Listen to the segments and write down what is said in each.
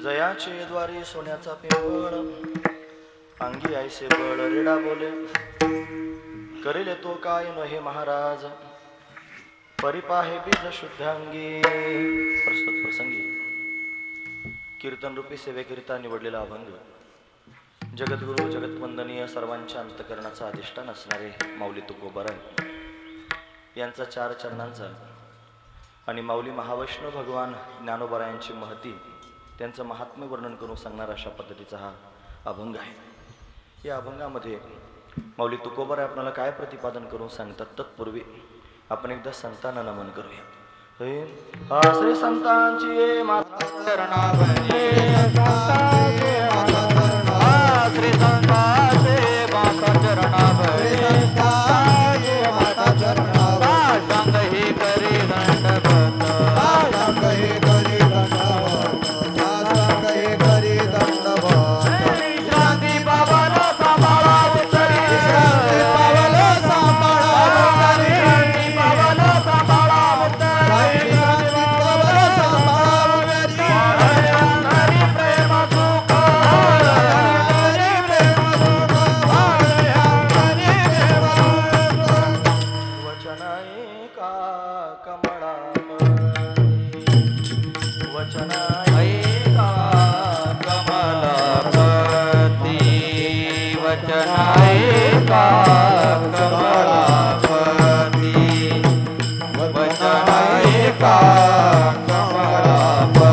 जयाचे द्वारी सोन्याचा पिंपळ, अंगी ऐसे बळ रेडा बोले, करेल तो काय नहे महाराज, परिपाहे बीज शुद्धांगी. प्रस्तुत प्रसंगी कीर्तन रूपी सेवेकरिता निवडलेला अभंग जगद्गुरु जगतवंदनीय सर्वांच्या अंतकरणाचा अधिष्ठान असणारे माऊली तुकोबराय यांचा 4 चरणांचा आणि माऊली महावैष्णव भगवान ज्ञानोबरायांची महती त्यांचं महात्म्य वर्णन करून सांगणारा अशा पद्धतीचा हा अभंग आहे. या अभंगामध्ये माऊली तुकोबराय आपल्याला काय प्रतिपादन करून सांगतात तत्पूर्वी आपण एकदा संतांना नमन करूया. श्री संतांची माता चरणावरी, श्री संतांचे माता चरणावरी, सांग ही करी दंडवत, सांग ही करी दंडवत, सांग ही करी दंडवत. विश्रांती पावन सांभाळा उतरी, विश्रांती पावन सांभाळा उतरी, विश्रांती पावन सांभाळा उतरी, विश्रांती पावन सांभाळा उतरी. हरी प्रेम सुख, हरी प्रेम सुख, हरी प्रेम सुख. वचना एका कमळापरी, वचना एका कमळापरी, वचना एका कमळापरी, वचना एका कमळापरी.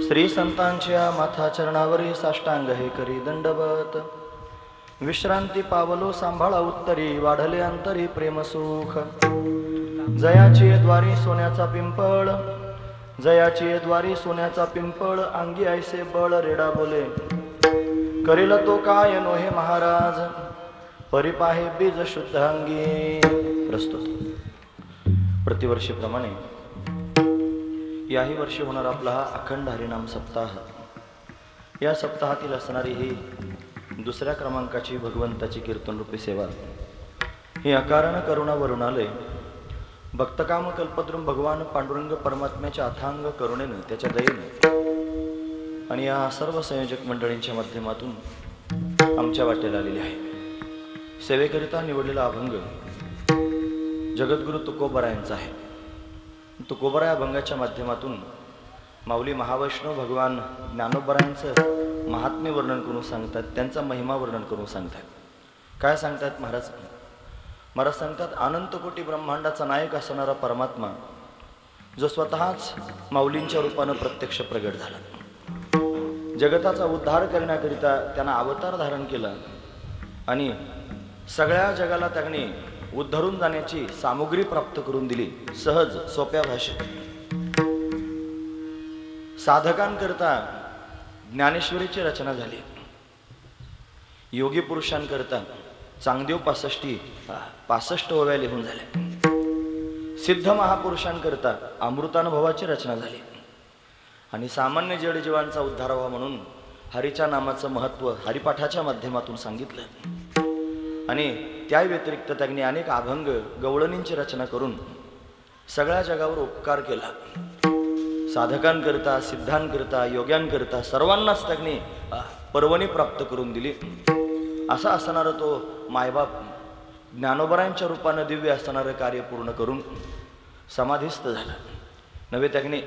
श्री संतांच्या माथा चरणावरी साष्टांग हे करी दंडवत, विश्रांती पावलो सांभाळा उत्तरी, वाढले अंतरी प्रेम सुख. जयाची द्वारी सोन्याचा पिंपळ, जयाची द्वारी सोन्याचा पिंपळ, अंगी ऐसे बळ रेडा बोले, करील तो काय नोहे महाराज, परिपाहे बीज शुद्धांगी. प्रस्तुत प्रतिवर्षीप्रमाणे याही वर्षी होणार आपला हा अखंड हरिनाम सप्ताह. या सप्ताहातील असणारी ही 2ऱ्या क्रमांकाची भगवंताची कीर्तनरूपी सेवा ही अकारण करुणा वरुणालय भक्तकाम कल्पद्रुम भगवान पांडुरंग परमात्म्याच्या अथांग करुणेनं, त्याच्या दयेनं आणि या सर्व संयोजक मंडळींच्या माध्यमातून आमच्या वाटेला आलेली आहे. सेवेकरिता निवडलेला अभंग जगद्गुरु तुकोबरायांचा आहे. तुकोबराय अभंगाच्या माध्यमातून माऊली महावैष्णव भगवान ज्ञानोबरायांचं महात्म्य वर्णन करून सांगतात, त्यांचा महिमा वर्णन करून सांगतात. काय सांगतात महाराज? महाराज सांगतात, अनंत कोटी ब्रह्मांडाचा नायक असणारा परमात्मा जो स्वतःच माऊलींच्या रूपानं प्रत्यक्ष प्रगट झाला, जगताचा उद्धार करण्याकरिता त्यांना अवतार धारण केला आणि सगळ्या जगाला त्याने उद्धरून जाण्याची सामुग्री प्राप्त करून दिली. सहज सोप्या भाषेत साधकांकरता ज्ञानेश्वरीची रचना झाली, योगी पुरुषांकरता चांगदेव 65 ओव्या लिहून झाल्या, सिद्ध महापुरुषांकरता अमृतानुभवाची रचना झाली आणि सामान्य जडजीवांचा उद्धार व्हावा म्हणून हरीच्या नामाचं महत्त्व हरिपाठाच्या माध्यमातून सांगितलं आणि त्या व्यतिरिक्त त्यांनी अनेक अभंग गवळणींची रचना करून सगळ्या जगावर उपकार केला. साधकांकरता, सिद्धांकरता, योग्यांकरता सर्वांनाच त्यांनी पर्वणी प्राप्त करून दिली. असा असणारा तो मायबाप ज्ञानोबरायांच्या रूपानं दिव्य असणारं कार्य पूर्ण करून समाधिस्थ झाला. नव्हे त्यांनी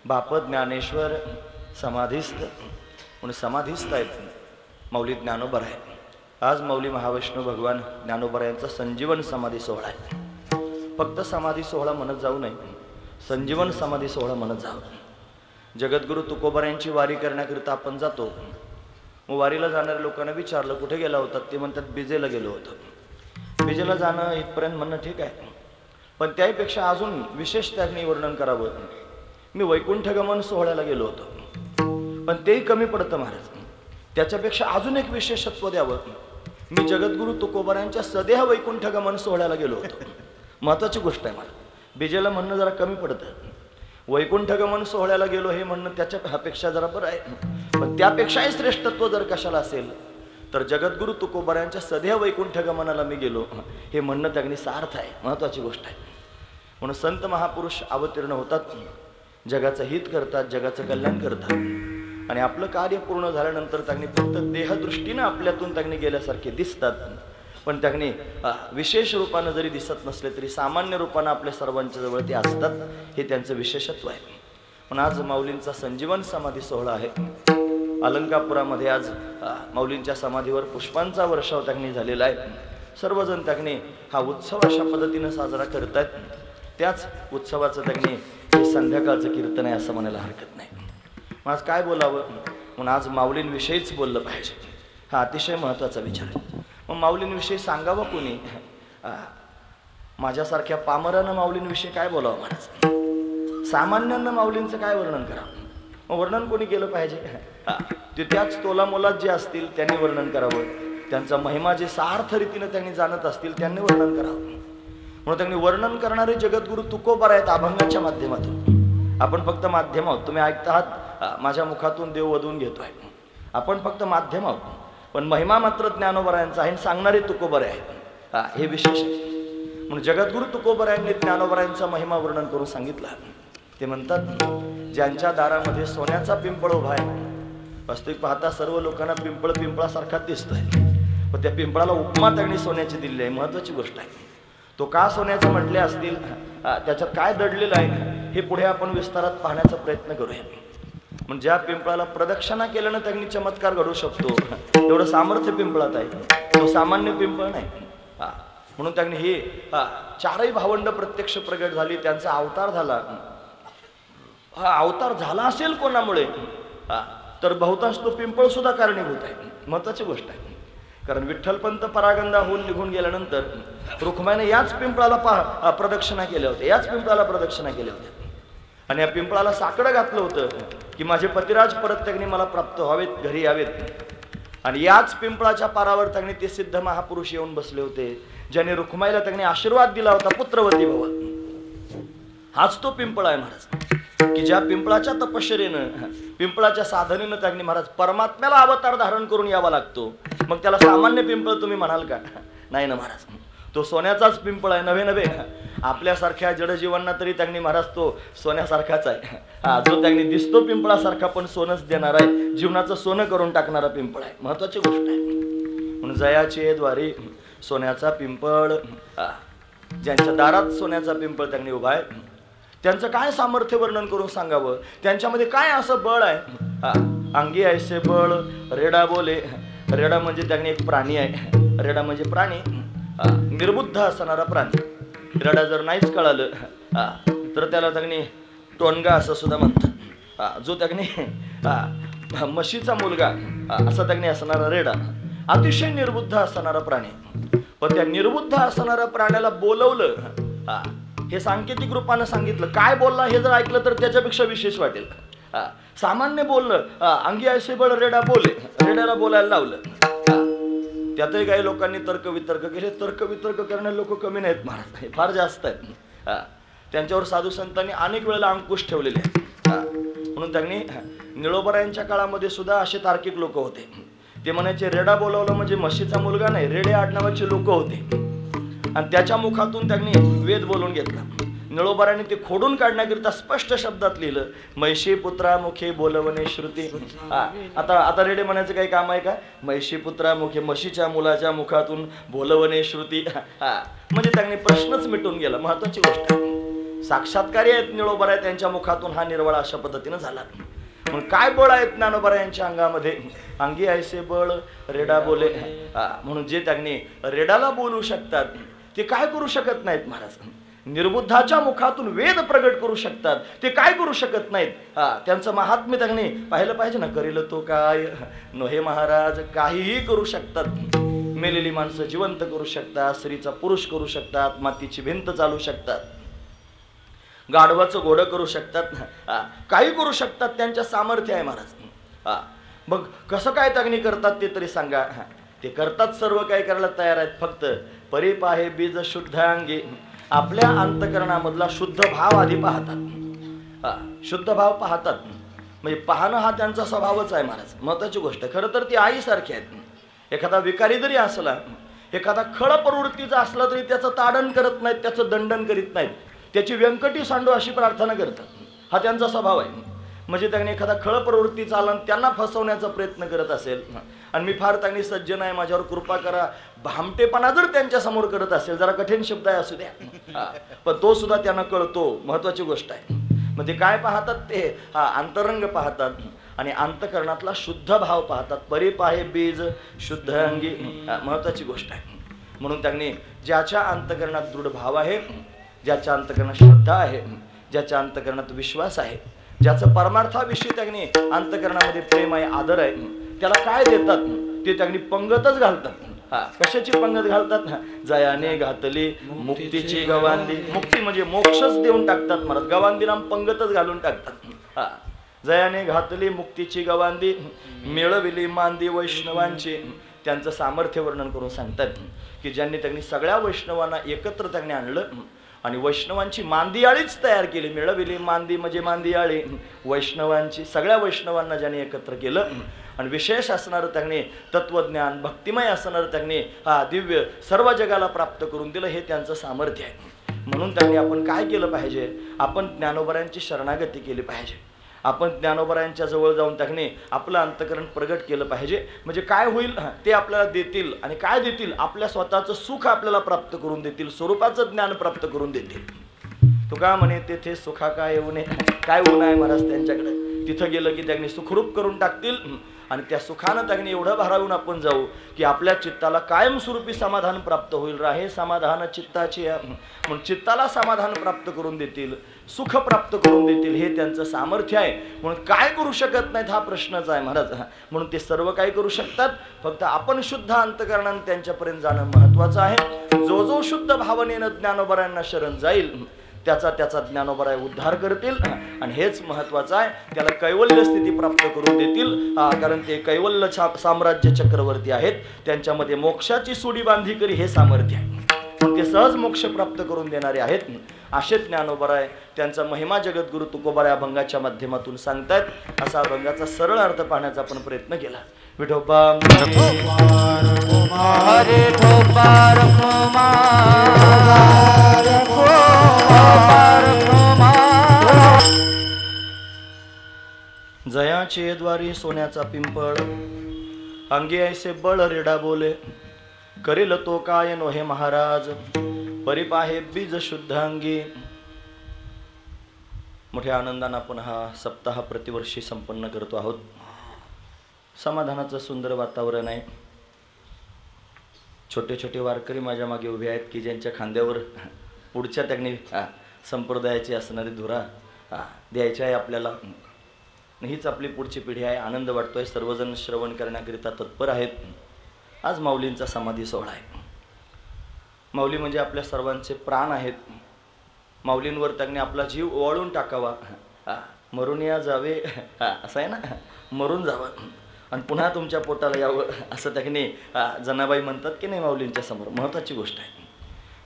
बाप ज्ञानेश्वर समाधिस्थ म्हणून समाधिस्थ आहेत माऊली ज्ञानोबराय. आज माऊली महावैष्णव भगवान ज्ञानोबरायांचा संजीवन समाधी सोहळा आहे. फक्त समाधी सोहळा म्हणत जाऊ नये, संजीवन समाधी सोहळा म्हणत जावं. जगद्गुरु तुकोबारायांची वारी करण्याकरिता आपण जातो. मग वारीला जाणाऱ्या लोकांना विचारलं कुठे गेला होता, ते म्हणतात बिजेला गेलो होतो. बिजेला जाणं इथपर्यंत म्हणणं ठीक आहे, पण त्याहीपेक्षा अजून विशेष त्यांनी वर्णन करावं. मी वैकुंठगमन सोहळ्याला गेलो होतो, पण तेही कमी पडतं महाराज. त्याच्यापेक्षा अजून एक विशेषत्व द्यावं. मी जगद्गुरु तुकोबारायांच्या सदेह वैकुंठगमन सोहळ्याला गेलो होतो. महत्वाची गोष्ट आहे. मला बिजेला म्हणणं जरा कमी पडतं. वैकुंठगमन सोहळ्याला गेलो हे म्हणणं त्याच्यापेक्षा जरा बरं आहे, पण त्यापेक्षाही श्रेष्ठत्व जर कशाला असेल तर जगद्गुरु तुकोबारायांच्या सदेह वैकुंठगमनाला मी गेलो हे म्हणणं त्यांनी सार्थ आहे. महत्वाची गोष्ट आहे. म्हणून संत महापुरुष अवतीर्ण होतात, जगाचं हित करतात, जगाचं कल्याण करतात, आणि आपलं कार्य पूर्ण झाल्यानंतर त्यांनी फक्त देहदृष्टीनं आपल्यातून त्यांनी गेल्यासारखे दिसतात, पण त्यांनी विशेष रूपानं जरी दिसत नसले तरी सामान्य रूपानं आपल्या सर्वांच्या जवळ ते असतात. हे त्यांचं विशेषत्व आहे. पण आज माऊलींचा संजीवन समाधी सोहळा आहे. अलंकापुरामध्ये आज माऊलींच्या समाधीवर पुष्पांचा वर्षाव त्यांनी झालेला आहे. सर्वजण त्यांनी हा उत्सव अशा पद्धतीनं साजरा करत आहेत. त्याच उत्सवाचं त्यांनी हे संध्याकाळचं कीर्तन आहे असं म्हणायला हरकत नाही. मग आज काय बोलावं, म्हणून आज माऊलींविषयीच बोललं पाहिजे. हा अतिशय महत्त्वाचा विचार आहे. मग माऊलींविषयी सांगावं कोणी? माझ्यासारख्या पामरानं माऊलींविषयी काय बोलावं महाराज? सामान्यांना माऊलींचं काय वर्णन करावं? मग वर्णन कोणी केलं पाहिजे? ते त्याच तोलामोलात जे असतील त्यांनी वर्णन करावं. त्यांचा महिमा जे सार्थ रीतीनं त्यांनी जाणत असतील त्यांनी वर्णन करावं. म्हणून त्यांनी वर्णन करणारे जगद्गुरु तुकोबार आहेत अभंगाच्या माध्यमातून. आपण फक्त माध्यम आहोत. तुम्ही ऐकता आहात माझ्या मुखातून देव वधून घेतोय. आपण फक्त माध्यम आहोत, पण महिमा मात्र ज्ञानोबारायांचा आहे, सांगणारे तुकोबार आहेत. हे विशेष आहे. म्हणून जगद्गुरु तुकोबारायांनी ज्ञानोबारायांचा महिमा वर्णन करून सांगितलं. ते म्हणतात ज्यांच्या दारामध्ये सोन्याचा पिंपळ उभा आहे. वास्तविक पाहता सर्व लोकांना पिंपळ पिंपळासारखाच दिसतोय, पण त्या पिंपळाला उपमा त्यांनी सोन्याची दिलेली आहे. महत्वाची गोष्ट आहे. तो का सोन्याचं म्हटले असतील, त्याच्यात काय दडलेलं आहे हे पुढे आपण विस्तारात पाहण्याचा प्रयत्न करूया. म्हणजे ज्या पिंपळाला प्रदक्षिणा केल्यानं त्यांनी चमत्कार घडू शकतो एवढं सामर्थ्य पिंपळात आहे. तो सामान्य पिंपळ नाही. म्हणून त्यांनी हे चारही भावंड प्रत्यक्ष प्रगट झाली, त्यांचा अवतार झाला. हा अवतार झाला असेल कोणामुळे तर बहुतांश तो पिंपळ सुद्धा कारणीभूत आहे. महत्वाची गोष्ट आहे. कारण विठ्ठलपंत परागंदा होऊन निघून गेल्यानंतर रुक्माईने याच पिंपळाला प्रदक्षिणा केल्या होत्या, याच पिंपळाला प्रदक्षिणा केल्या होत्या. आणि या पिंपळाला साकडं घातलं होतं की माझे पतिराज परत त्यांनी मला प्राप्त व्हावेत, घरी यावेत. आणि याच पिंपळाच्या पारावर त्यांनी ते सिद्ध महापुरुष येऊन बसले होते, ज्याने रुक्माईला त्यांनी आशीर्वाद दिला होता पुत्रवती भव. हाच तो पिंपळ आहे महाराज, की ज्या पिंपळाच्या तपश्चर्येनं, पिंपळाच्या साधनेनं त्यांनी महाराज परमात्म्याला अवतार धारण करून यावा लागतो. मग त्याला सामान्य पिंपळ तुम्ही म्हणाल का? नाही ना महाराज. तो सोन्याचाच पिंपळ आहे. नव्हे नव्हे आपल्यासारख्या जडजीवांना तरी त्यांनी महाराज तो सोन्यासारखाच आहे. जो त्यांनी दिसतो पिंपळासारखा पण सोनच देणार आहे, जीवनाचं सोनं करून टाकणारा पिंपळ आहे. महत्वाची गोष्ट आहे. म्हणून जयाचे द्वारे सोन्याचा पिंपळ, ज्यांच्या दारात सोन्याचा पिंपळ त्यांनी उभा आहे, त्यांचं काय सामर्थ्य वर्णन करून सांगावं? त्यांच्यामध्ये काय असं बळ आहे? अंगी ऐसे बळ रेडा बोले. रेडा म्हणजे त्यांनी एक प्राणी आहे. रेडा म्हणजे प्राणी, निर्बुद्ध असणारा प्राणी. रेडा जर नाहीच कळालं तर त्याला त्यांनी टोनगा असं सुद्धा म्हणतात. जो त्यांनी म्हशीचा मुलगा असा त्यांनी असणारा रेडा, अतिशय निर्बुद्ध असणारा प्राणी. पण त्या निर्बुद्ध असणाऱ्या प्राण्याला बोलवलं, हे सांकेतिक रूपानं सांगितलं. काय बोलला हे जर ऐकलं तर त्याच्यापेक्षा विशेष वाटेल. सामान्य बोलणं, अंगी ऐसे बळ रेडा बोले, रेड्याला बोलायला लावलं. त्यातही काही लोकांनी तर्कवितर्क केले. तर्कवितर्क करणारे लोक कमी नाहीत महाराज, फार जास्त आहेत. त्यांच्यावर साधू संतांनी अनेक वेळेला अंकुश ठेवलेले आहेत. म्हणून त्यांनी निळोबरायांच्या काळामध्ये सुद्धा असे तार्किक लोक होते. ते म्हणायचे रेडा बोलावलं म्हणजे म्हशीचा मुलगा नाही, रेडे आडनावाचे लोक होते. आणि त्याच्या मुखातून त्यांनी वेद बोलून घेतला. निळोबारांनी ते खोडून काढण्याकरिता स्पष्ट शब्दात लिहिलं, म्हैशी पुत्रा मुखे बोलवणे श्रुती. आता रेडे म्हणायचं काही काम आहे का? म्हैशी पुत्रा मुखे, म्हशीच्या मुलाच्या मुखातून बोलवणे श्रुती. म्हणजे त्यांनी प्रश्नच मिटून गेला. महत्वाची गोष्ट आहे. साक्षात्कारी आहेत निळोबारा, त्यांच्या मुखातून हा निर्वाळा अशा पद्धतीनं झाला. म्हणून काय बळ आहेत ज्ञानोबा यांच्या अंगामध्ये? अंगी ऐसे बळ रेडा बोले. म्हणून जे त्यांनी रेडाला बोलू शकतात ते काय करू शकत नाहीत महाराज? निर्बुद्धाच्या मुखातून वेद प्रगट करू शकतात, ते काय करू शकत नाहीत. त्यांचं महात्म्य त्यांनी पाहिलं पाहिजे ना. करेल तो काय नोहे महाराज, काहीही करू शकतात. मेलेली माणसं जिवंत करू शकतात, स्त्रीचा पुरुष करू शकतात, मातीची भिंत चालू शकतात, गाढवाचं घोडं करू शकतात, काही करू शकतात. त्यांच्या सामर्थ्य आहे महाराज. मग कसं काय त्यांनी करतात ते तरी सांगा. ते करतात, सर्व काय करायला तयार आहेत. फक्त परिपाहे बीज शुद्ध अंगी, आपल्या अंतकरणामधला शुद्ध भाव आधी पाहतात. शुद्ध भाव पाहतात म्हणजे पाहणं हा त्यांचा स्वभावच आहे महाराज. महत्वाची गोष्ट. खरं तर ती आईसारखी आहेत. एखादा विकारी जरी असला, एखादा खळ प्रवृत्तीचा असला तरी त्याचं ताडण करत नाहीत, त्याचं दंडन करीत नाहीत, त्याची व्यंकटी सांडो अशी प्रार्थना करतात. हा त्यांचा स्वभाव आहे. म्हणजे त्यांनी एखादा खळ प्रवृत्ती चालन त्यांना फसवण्याचा प्रयत्न करत असेल आणि मी फार त्यांनी सज्जन आहे, माझ्यावर कृपा करा, भामटेपणा जर त्यांच्या समोर करत असेल, जरा कठीण शब्द आहे असू द्या, पण तो सुद्धा त्यांना कळतो. महत्वाची गोष्ट आहे. म्हणजे काय पाहतात ते अंतरंग पाहतात आणि अंतकरणातला शुद्ध भाव पाहतात. परिपाहे बीज शुद्ध अंगी, महत्वाची गोष्ट आहे. म्हणून त्यांनी ज्याच्या अंतकरणात दृढ भाव आहे, ज्याच्या अंतकरणात श्रद्धा आहे, ज्याच्या अंतकरणात विश्वास आहे, ज्याचं परमार्थाविषयी त्यांनी अंतकरणामध्ये प्रेम आहे, आदर आहे, त्याला काय देतात ते त्यांनी पंगतच घालतात. कशाची पंगत घालतात. जयाने घातली मुक्तीची गवांदी. मुक्ती म्हणजे मोक्षच देऊन टाकतात महाराज. गवांदी नाम पंगतच घालून टाकतात. जयाने घातली मुक्तीची गवांदी, मिळविली मांदी वैष्णवांची. त्यांचं सामर्थ्य वर्णन करून सांगतात की ज्यांनी त्यांनी सगळ्या वैष्णवांना एकत्र त्यांनी आणलं आणि वैष्णवांची मांदियाळीच तयार केली. मिळविली मांदी म्हणजे मांदियाळी वैष्णवांची. सगळ्या वैष्णवांना ज्यांनी एकत्र केलं आणि विशेष असणारं त्यांनी तत्वज्ञान, भक्तिमय असणारं त्यांनी दिव्य सर्व जगाला प्राप्त करून दिलं, हे त्यांचं सामर्थ्य आहे. म्हणून त्यांनी आपण काय केलं पाहिजे, आपण ज्ञानोबरांची शरणागती केली पाहिजे. आपण ज्ञानोबरांच्या जवळ जाऊन त्यांनी आपलं अंतकरण प्रगट केलं पाहिजे. म्हणजे काय होईल, ते आपल्याला देतील आणि काय देतील, आपल्या स्वतःचं सुख आपल्याला प्राप्त करून देतील, स्वरूपाचं ज्ञान प्राप्त करून देतील. तुका म्हणे तेथे सुखा काय येऊ नये. काय होणं आहे महाराज त्यांच्याकडे. तिथं गेलं की त्यांनी सुखरूप करून टाकतील आणि त्या सुखानं त्यांनी एवढं भारावून आपण जाऊ की आपल्या चित्ताला कायमस्वरूपी समाधान प्राप्त होईल. राहे समाधान चित्ताची, म्हणून चित्ताला समाधान प्राप्त करून देतील, सुख प्राप्त करून देतील, हे त्यांचं सामर्थ्य आहे. म्हणून काय करू शकत नाहीत हा प्रश्नच आहे महाराज. म्हणून ते सर्व काही करू शकतात, फक्त आपण शुद्ध अंतकरणाने त्यांच्यापर्यंत जाणं महत्वाचं आहे. जो जो शुद्ध भावनेनं ज्ञानोबरांना शरण जाईल त्याचा ज्ञानोबराय उद्धार करतील आणि हेच महत्वाचं आहे. त्याला कैवल्य स्थिती प्राप्त करून देतील, कारण ते कैवल्य साम्राज्य चक्रवर्ती आहेत. त्यांच्यामध्ये मोक्षाची सुडी बांधी करी हे सामर्थ्य आहे. ते सहज मोक्ष प्राप्त करून देणारे आहेत. असे ज्ञानोबराय त्यांचा महिमा जगद्गुरु तुकोबा या अभंगाच्या माध्यमातून सांगतात. असा अभंगाचा सरळ अर्थ पाहण्याचा आपण प्रयत्न केला. विठोबा हरे ठोपार जयाचे द्वारी सोन्याचा पिंपळ, अंगी ऐसे बळ रेडा बोले, करेल तो काय नोहे महाराज, परिपाहे बीज शुद्ध अंगी. मोठ्या आनंदाने आपण हा सप्ताह प्रतिवर्षी संपन्न करतो आहोत. समाधानाचं सुंदर वातावरण आहे. छोटे छोटे वारकरी माझ्या मागे उभे आहेत की ज्यांच्या खांद्यावर पुढच्या त्यांनी संप्रदायाची असणारी धुरा द्यायची आहे आपल्याला. हीच आपली पुढची पिढी आहे. आनंद वाटतोय. सर्वजण श्रवण करण्याकरिता तत्पर आहेत. आज माऊलींचा समाधी सोहळा आहे. माऊली म्हणजे आपल्या सर्वांचे प्राण आहेत. माऊलींवर त्यांनी आपला जीव ओवाळून टाकावा, मरून या जावे असं आहे ना, मरून जावं आणि पुन्हा तुमच्या पोटाला यावं असं त्यांनी जनाबाई म्हणतात की नाही माऊलींच्या समोर. महत्त्वाची गोष्ट आहे.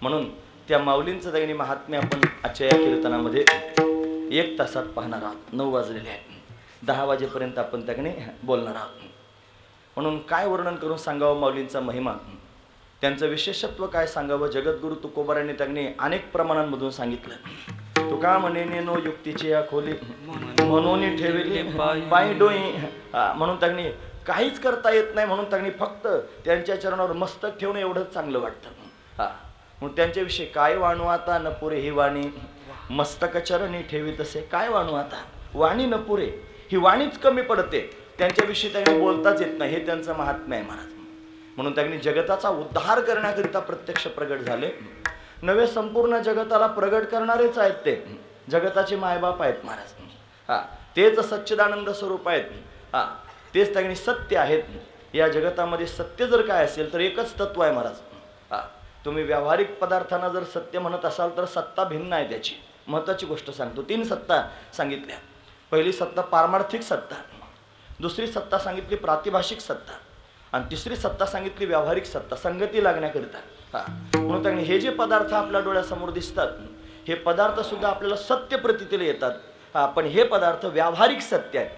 म्हणून त्या माऊलींचं त्यांनी महात्म्य आपण आजच्या या कीर्तनामध्ये 1 तासात पाहणार आहोत. 9 वाजलेले आहेत. 10 वाजेपर्यंत आपण त्याकडे बोलणार आहोत. म्हणून काय वर्णन करून सांगावं माऊलींचा महिमा, त्यांचं विशेषत्व काय सांगावं. जगद्गुरु तुकोबारांनी त्यांनी अनेक प्रमाणांमधून सांगितलं. तुका म्हणे नेनो युक्तीची या खोली, म्हणून ठेवली पाय डोई. म्हणून त्यांनी काहीच करता येत नाही, म्हणून त्यांनी फक्त त्यांच्या चरणावर मस्तक ठेवणं एवढंच चांगलं वाटतं. म्हणून त्यांच्याविषयी काय वाणू आता न पुरे ही वाणी, मस्तक चरणी ठेवी तसे काय वाणू आता. वाणी न पुरे, ही वाणीच कमी पडते. त्यांच्याविषयी त्यांनी बोलताच येत नाही, हे त्यांचं महात्म्य आहे महाराज. म्हणून त्यांनी जगताचा उद्धार करण्याकरिता प्रत्यक्ष प्रगट झाले. नवे संपूर्ण जगताला प्रगट करणारेच आहेत ते जगताचे मायबाप आहेत महाराज. तेच सच्चिदानंद स्वरूप आहेत. तेच त्या सत्य आहेत. या जगतामध्ये सत्य जर काय असेल तर एकच तत्व आहे महाराज. तुम्ही व्यावहारिक पदार्थांना जर सत्य म्हणत असाल तर सत्ता भिन्न आहे. त्याची महत्त्वाची गोष्ट सांगतो. 3 सत्ता सांगितल्या. पहिली सत्ता पारमार्थिक सत्ता, दुसरी सत्ता सांगितली प्रातिभाषिक सत्ता, आणि तिसरी सत्ता सांगितली व्यावहारिक सत्ता, संगती लागण्याकरिता. म्हणून त्याने हे जे पदार्थ आपल्या डोळ्यासमोर दिसतात हे पदार्थ सुद्धा आपल्याला सत्य प्रतीतीला येतात. पण हे पदार्थ व्यावहारिक सत्य आहेत.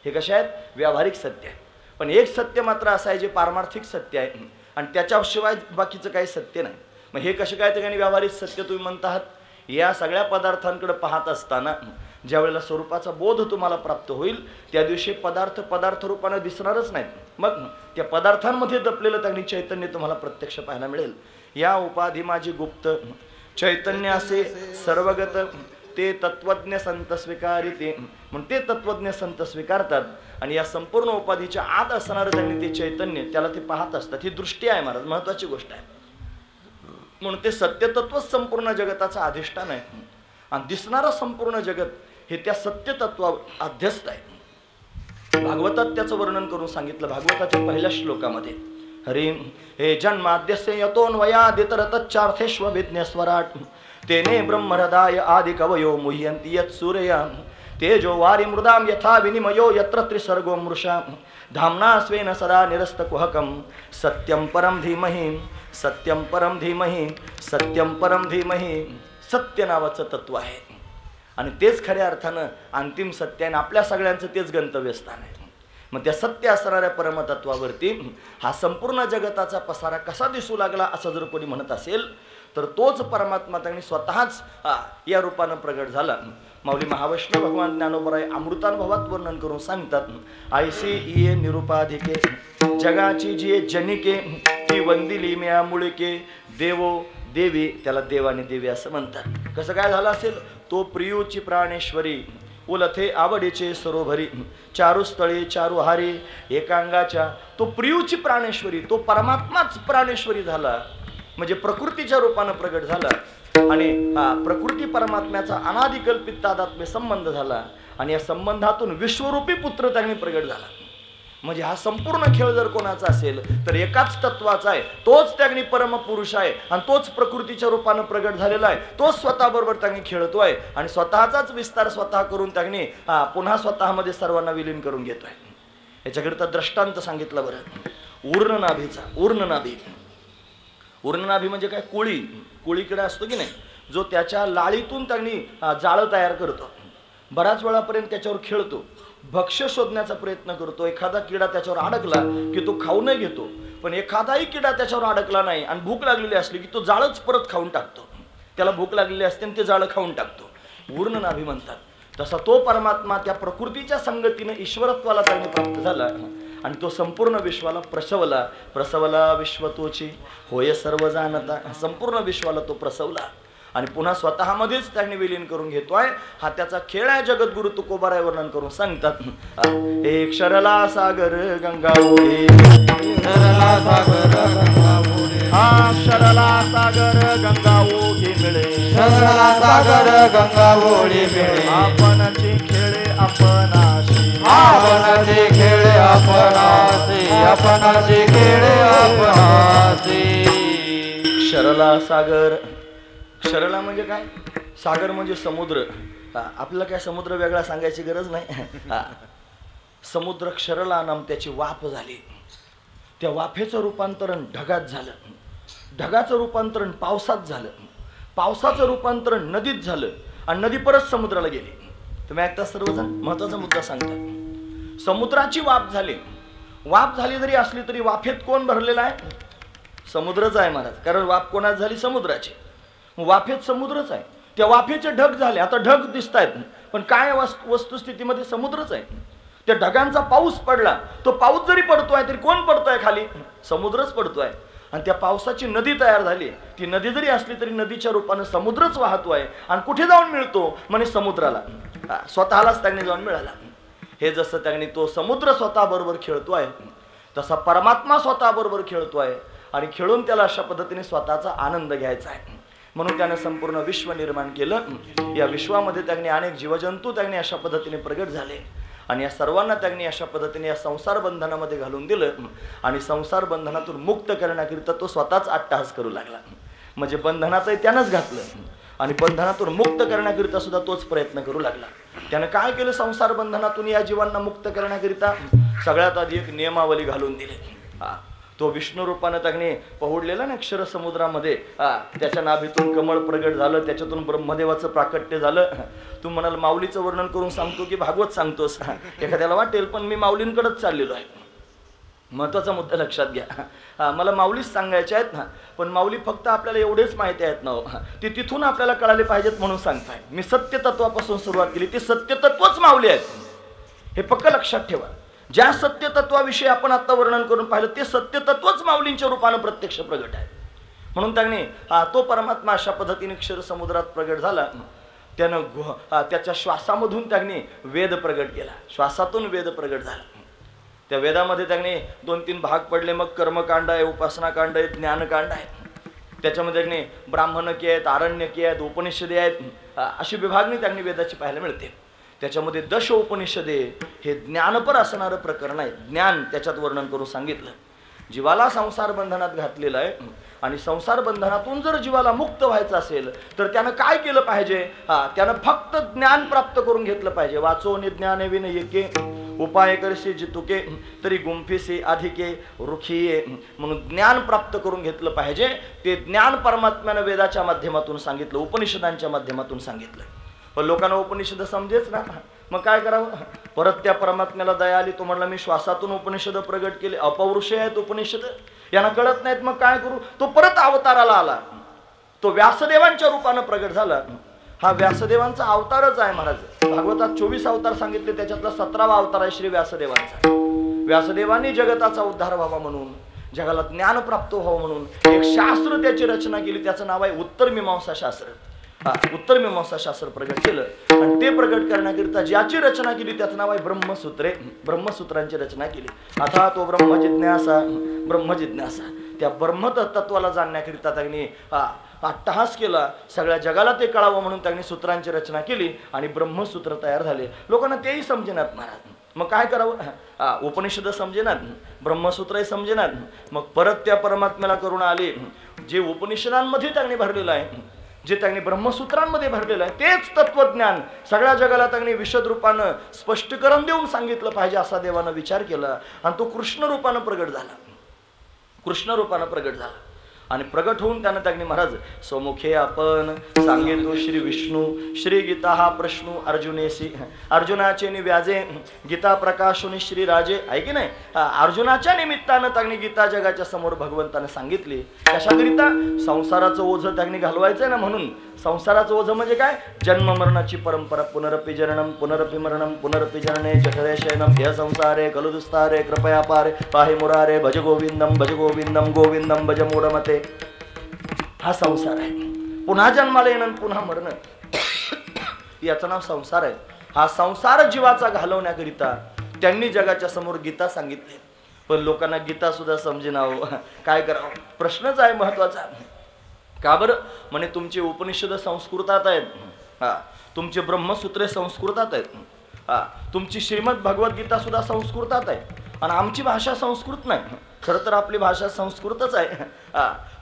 हे कसे आहेत? व्यावहारिक सत्य आहे. पण एक सत्य मात्र असं आहे जे पारमार्थिक सत्य आहे आणि त्याच्याशिवाय बाकीचं काही सत्य नाही. मग हे कसे काय ठिकाणी व्यावहारिक सत्य तुम्ही म्हणत आहात? या सगळ्या पदार्थांकडे पाहत असताना ज्या वेळेला स्वरूपाचा बोध तुम्हाला प्राप्त होईल त्या दिवशी पदार्थ रूपाने दिसणारच नाहीत. मग त्या पदार्थांमध्ये दपलेलं त्यांनी चैतन्य तुम्हाला प्रत्यक्ष पाहायला मिळेल. या उपाधी माझी गुप्त चैतन्य असे सर्वगत ते तत्वज्ञ संत स्वीकारिते. म्हणून ते तत्वज्ञ संत स्वीकारतात आणि या संपूर्ण उपाधीच्या आत असणारं त्यांनी ते चैतन्य त्याला ते पाहत असतात. ही दृष्टी आहे महाराज, महत्वाची गोष्ट आहे. म्हणून ते सत्यतत्वच संपूर्ण जगताचं अधिष्ठान आहे आणि दिसणारं संपूर्ण जगत हे त्या सत्यतत्वावर अध्यस्त आहे. भागवतात त्याचं वर्णन करून सांगितलं. भागवताच्या पहिल्या श्लोकामध्ये हरी हे जन्माद्यस्य यतोन्वयादितरतच्चार्थेष्व विज्ञस्वराट तेने ब्रह्महृदाय आदि कवयो मुह्यन्ति यत् सूर्या तेजो वारि मृदां यथा विनिमयो यत्र त्रिसर्गो मृषा धाम्ना स्वेन सदा निरस्तकुहकं सत्यं परं धीमहि सत्यं परं धीमहि सत्यं परं धीमहि. सत्य नावाचं तत्व आहे आणि तेच खऱ्या अर्थानं अंतिम सत्य आहे. आपल्या सगळ्यांचं तेच गंतव्यस्थान आहे. मग त्या सत्य असणाऱ्या परमतत्वावरती हा संपूर्ण जगताचा पसारा कसा दिसू लागला असं जर कोणी म्हणत असेल तर तोच परमात्मा त्यांनी स्वतःच या रूपानं प्रगट झाला. माऊली महावैष्णव भगवान ज्ञानोबराय अमृतानुभवात वर्णन करून सांगतात. आयसी ये निरुपाधिके जगाची जी जनिके ती वंदिली म्या मुळिके देवो देवी, त्याला देवाने देवी असं म्हणतात. कसं काय झालं असेल? तो प्रियूची प्राणेश्वरी उलथे आवडीचे सरोभरी चारुस्थळी चारुहारी एकांगाच्या. तो प्रियूची प्राणेश्वरी, तो परमात्माच प्राणेश्वरी झाला म्हणजे प्रकृतीच्या रूपानं प्रगट झाला आणि प्रकृती परमात्म्याचा अनादिकल्पित तादात्म्य संबंध झाला आणि या संबंधातून विश्वरूपी पुत्र त्यांनी प्रगट झाला. म्हणजे हा संपूर्ण खेळ जर कोणाचा असेल तर एकाच तत्वाचा आहे. तोच त्यांनी परमपुरुष आहे आणि तोच प्रकृतीच्या रूपानं प्रगट झालेला आहे. तोच स्वतःबरोबर त्यांनी खेळतोय आणि स्वतःचाच विस्तार स्वतः करून त्यांनी पुन्हा स्वतःमध्ये सर्वांना विलीन करून घेतोय. याच्याकरिता दृष्टांत सांगितलं बरं. ऊर्णनाभीचा. ऊर्णनाभी म्हणजे काय? कोळी किडा असतो की नाही, जो त्याच्या लाळीतून त्यांनी जाळं तयार करतो. बऱ्याच वेळापर्यंत त्याच्यावर खेळतो, भक्ष्य शोधण्याचा प्रयत्न करतो. एखादा किडा त्याच्यावर अडकला की तो खाऊ नाही घेतो, पण एखादाही किडा त्याच्यावर अडकला नाही आणि भूक लागलेली असली की तो जाळच परत खाऊन टाकतो. त्याला भूक लागलेली असते आणि ते जाळं खाऊन टाकतो. ऊर्णनाभी म्हणतात. तसा तो परमात्मा त्या प्रकृतीच्या संगतीने ईश्वरत्वाला त्यांनी प्राप्त झाला आणि तो संपूर्ण विश्वाला प्रसवला विश्वतोची होय सर्व जाणता. संपूर्ण विश्वाला तो प्रसवला आणि पुन्हा स्वतःमध्येच त्यांनी विलीन करून घेतोय. हा त्याचा खेळ आहे. जगद्गुरु तुकोबाराय वर्णन करून सांगतात. एक शरला सागर गंगा ओढे शरला सागर गंगा ओढे हा शरला सागर गंगा ओढे मिळे शरला सागर गंगा ओढे मिळे आपणचे खेळे आपणाशी आपणचे खेळे आपणाशी आपणाचे खेळे आपणाशी. शरला सागर. शरला म्हणजे काय? सागर म्हणजे समुद्र. आपल्याला काय समुद्र वेगळा सांगायची गरज नाही. समुद्र क्षरला नाम त्याची वाफ झाली. त्या वाफेचं रूपांतरण ढगात झालं, ढगाचं रूपांतरण पावसात झालं, पावसाचं रूपांतरण नदीत झालं आणि नदी परत समुद्राला गेली. तुम्ही ऐकता सर्वजण. महत्वाचा मुद्दा सांगतात. समुद्राची वाफ झाली. वाफ झाली जरी असली तरी वाफेत कोण भरलेला आहे? समुद्रच आहे महाराज. कारण वाफ कोणाच झाली? समुद्राची. वाफेत समुद्रच आहे. त्या वाफेचे ढग झाले. आता ढग दिसत आहेत पण काय वस्तुस्थितीमध्ये समुद्रच आहे. त्या ढगांचा पाऊस पडला. तो पाऊस जरी पडतोय तरी कोण पडतोय खाली? समुद्रच पडतोय. आणि त्या पावसाची नदी तयार झाली. ती नदी जरी असली तरी नदीच्या रूपाने समुद्रच वाहतोय आणि कुठे जाऊन मिळतो? म्हणजे समुद्राला. स्वतःलाच त्यांनी जाऊन मिळाला. हे जसं त्यांनी तो समुद्र स्वतः बरोबर खेळतोय तसा परमात्मा स्वतः बरोबर खेळतोय आणि खेळून त्याला अशा पद्धतीने स्वतःचा आनंद घ्यायचा आहे. म्हणून त्याने संपूर्ण विश्व निर्माण केलं। या विश्वामध्ये त्यांनी अनेक जीवजंतू त्यांनी अशा पद्धतीने प्रगट झाले आणि या सर्वांना त्यांनी अशा पद्धतीने या संसार बंधनामध्ये घालून दिलं आणि संसार बंधनातून मुक्त करण्याकरिता तो स्वतःच अट्टहास करू लागला। म्हणजे बंधनातही त्यानंच घातलं आणि बंधनातून मुक्त करण्याकरिता सुद्धा तोच प्रयत्न करू लागला। त्यानं काय केलं? संसार बंधनातून या जीवांना मुक्त करण्याकरिता सगळ्यात आधी एक नियमावली घालून दिली। तो विष्णू रूपाने त्याने पहुडलेला ना क्षर समुद्रामध्ये, त्याच्या नाभीतून कमळ प्रगट झालं, त्याच्यातून ब्रह्मदेवाचं प्राकट्य झालं। तू म्हणाल माऊलीचं वर्णन करून सांगतो की भागवत सांगतोस? एखाद्याला वाटेल, पण मी माऊलींकडेच चाललेलो आहे। महत्वाचा मुद्दा लक्षात घ्या। मला माऊलीच सांगायचे आहेत ना, पण माऊली फक्त आपल्याला एवढेच माहिती आहेत ना, ते तिथून आपल्याला कळाले पाहिजेत म्हणून सांगताय। मी सत्य तत्वापासून सुरुवात केली, ते सत्य तत्वच माऊली आहेत हे पक्क लक्षात ठेवा। ज्या सत्य तत्वाविषयी आपण आता वर्णन करून पाहिलं ते सत्य तत्वच माऊलींच्या रूपाने प्रत्यक्ष प्रगट आहे। म्हणून त्याने तो परमात्मा अशा पद्धतीने क्षीर समुद्रात प्रगट झाला। त्यानं त्याच्या श्वासामधून त्याने वेद प्रगट केला, श्वासातून वेद प्रगट झाला। त्या वेदामध्ये त्याने 2-3 भाग पडले, मग कर्मकांड आहे, उपासनाकांड आहे, ज्ञानकांड आहे। त्याच्यामध्ये त्याने ब्राह्मणके आहेत, आरण्यके आहेत, उपनिषदे आहेत, अशी विभागणी त्यांनी वेदाची पाहायला मिळते। त्याच्यामध्ये दश उपनिषदे हे ज्ञानपर असणारं प्रकरण आहे। ज्ञान त्याच्यात वर्णन करून सांगितलं। जीवाला संसार बंधनात घातलेलं आहे आणि संसार बंधनातून जर जीवाला मुक्त व्हायचं असेल तर त्यानं काय केलं पाहिजे? त्यानं फक्त ज्ञान प्राप्त करून घेतलं पाहिजे। वाचो निज्ञाने विनयके उपाय करसे जितुके तरी गुंफीसे अधिके रुखिये, म्हणून ज्ञान प्राप्त करून घेतलं पाहिजे। ते ज्ञान परमात्म्यानं वेदाच्या माध्यमातून सांगितलं, उपनिषदांच्या माध्यमातून सांगितलं। पण लोकांना उपनिषद समजेच ना, मग काय करावं? परत त्या परमात्म्याला दया आली, तो म्हणला मी श्वासातून उपनिषद प्रगट केले, अपौरुषे आहेत उपनिषद, यांना कळत नाहीत, मग काय करू? तो परत अवताराला आला, तो व्यासदेवांच्या रूपानं प्रगट झाला। हा व्यासदेवांचा अवतारच आहे महाराज। भागवतात 24 अवतार सांगितले, त्याच्यातला 17वा अवतार आहे श्री व्यासदेवांचा। व्यासदेवांनी जगताचा उद्धार व्हावा म्हणून, जगाला ज्ञान प्राप्त व्हावं म्हणून एक शास्त्र त्याची रचना केली, त्याचं नाव आहे उत्तर मीमांसा शास्त्र। उत्तर मीमांसा शास्त्र प्रगट केलं आणि ते प्रगट करण्याकरिता ज्याची रचना केली त्याचं नाव आहे ब्रह्मसूत्रे। ब्रह्मसूत्रांची रचना केली। आता तो ब्रह्मजिज्ञासा, ब्रह्मजिज्ञासा त्या ब्रह्मतत्वाला जाणण्याकरिता त्यांनी अट्टहास केला। सगळ्या जगाला ते कळावं म्हणून त्यांनी सूत्रांची रचना केली आणि ब्रह्मसूत्र तयार झाले। लोकांना तेही समजेनात महाराज, मग काय करावं? उपनिषद समजेनात, ब्रह्मसूत्रही समजेनात। मग परत त्या परमात्म्याला करून आले, जे उपनिषदांमध्ये त्यांनी भरलेलं आहे, जे त्यांनी ब्रह्मसूत्रांमध्ये भरलेलं आहे, तेच तत्वज्ञान सगळ्या जगाला त्यांनी विशद रूपानं स्पष्टीकरण देऊन सांगितलं पाहिजे असा देवानं विचार केला आणि तो कृष्ण रूपानं प्रगट झाला। कृष्ण रूपानं प्रगट झाला आणि प्रगट होऊन त्यानं त्यांनी महाराज समुखे आपण सांगेतो श्री विष्णू श्री गीता हा प्रश्न अर्जुनेसी, अर्जुनाचे व्याजे गीता प्रकाशुनी श्री राजे, आहे की नाही? अर्जुनाच्या निमित्तानं त्यांनी गीता जगाच्या समोर भगवंतानं सांगितली। कशाकरिता? संसाराचं ओझं त्यांनी घालवायचंय ना, म्हणून संसाराचं ओझं म्हणजे काय? जन्म मरणाची परंपरा, पुनरपि जननम पुनरपि मरणम पुनरपि जनने जठरे शयनम ह्य संसारे कलुदुस्तारे कृपया पारे पाहि मुरारे भज गोविंदम गोविंदम भज मूढमते। हा संसार आहे, पुन्हा जन्माला येणं पुन्हा मरण, याचं नाव संसार आहे। हा संसार जीवाचा घालवण्याकरिता त्यांनी जगाच्या समोर गीता सांगितली, पण लोकांना गीता सुद्धा समजेना। काय करावं? प्रश्नच आहे महत्वाचा। का बरं? म्हणे तुमचे उपनिषद संस्कृतात आहेत, तुमचे ब्रह्मसूत्रे संस्कृतात आहेत, तुमची श्रीमद भगवद्गीता सुद्धा संस्कृतात आहे आणि आमची भाषा संस्कृत नाही। खरं तर आपली भाषा संस्कृतच आहे,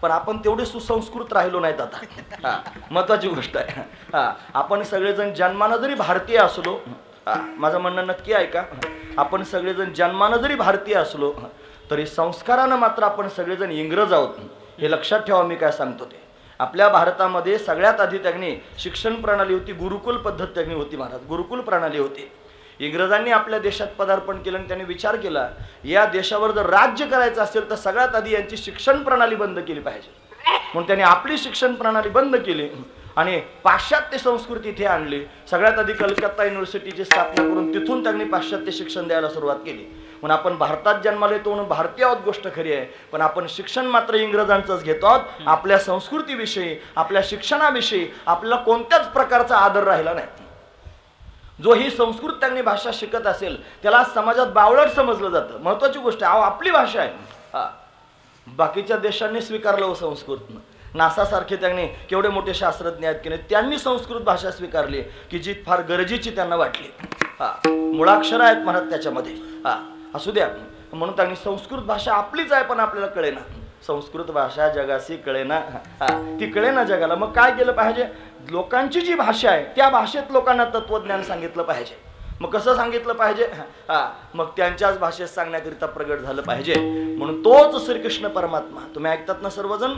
पण आपण तेवढे सुसंस्कृत राहिलो नाहीत आता। महत्वाची गोष्ट आहे, आपण सगळेजण जन्मानं जरी भारतीय असलो, माझं म्हणणं नक्की आहे का? आपण सगळेजण जन्मानं जरी भारतीय असलो तरी संस्कारानं मात्र आपण सगळेजण इंग्रज आहोत, हे लक्षात ठेवा। मी काय सांगतो ते, आपल्या भारतामध्ये सगळ्यात आधी त्यांनी शिक्षण प्रणाली होती, गुरुकुल पद्धत त्यांनी होती महाराज, गुरुकुल प्रणाली होती। इंग्रजांनी आपल्या देशात पदार्पण केलं आणि त्यांनी विचार केला, या देशावर जर राज्य करायचं असेल तर सगळ्यात आधी यांची शिक्षण प्रणाली बंद केली पाहिजे, म्हणून त्यांनी आपली शिक्षण प्रणाली बंद केली आणि पाश्चात्य संस्कृती इथे आणली। सगळ्यात आधी कलकत्ता युनिव्हर्सिटीची स्थापना करून तिथून त्यांनी पाश्चात्य शिक्षण द्यायला सुरुवात केली। म्हणून आपण भारतात जन्माला येतो म्हणून भारतीय आहोत, गोष्ट खरी आहे, पण आपण शिक्षण मात्र इंग्रजांचंच घेतो आहोत। आपल्या संस्कृतीविषयी, आपल्या शिक्षणाविषयी आपल्याला कोणत्याच प्रकारचा आदर राहिला नाही। जो ही संस्कृत त्यांनी भाषा शिकत असेल त्याला समाजात बावळट समजलं जातं। महत्वाची गोष्ट आहे, आपली भाषा आहे, बाकीच्या देशांनी स्वीकारलं संस्कृत, नासासारखे त्यांनी केवढे मोठे शास्त्रज्ञ आहेत की नाही, त्यांनी संस्कृत भाषा स्वीकारली की जी फार गरजेची त्यांना वाटली. मुळाक्षर आहेत म्हणत त्याच्यामध्ये. असू द्या, म्हणून त्यांनी संस्कृत भाषा आपलीच आहे पण आपल्याला कळेना. संस्कृत भाषा जगाशी कळेना, ती कळेना जगाला. मग काय केलं पाहिजे? लोकांची जी भाषा आहे त्या भाषेत लोकांना तत्वज्ञान सांगितलं पाहिजे. मग कसं सांगितलं पाहिजे? मग त्यांच्याच भाषेत सांगण्याकरिता प्रगट झालं पाहिजे. म्हणून तोच श्रीकृष्ण परमात्मा तुम्ही ऐकतात ना सर्वजण,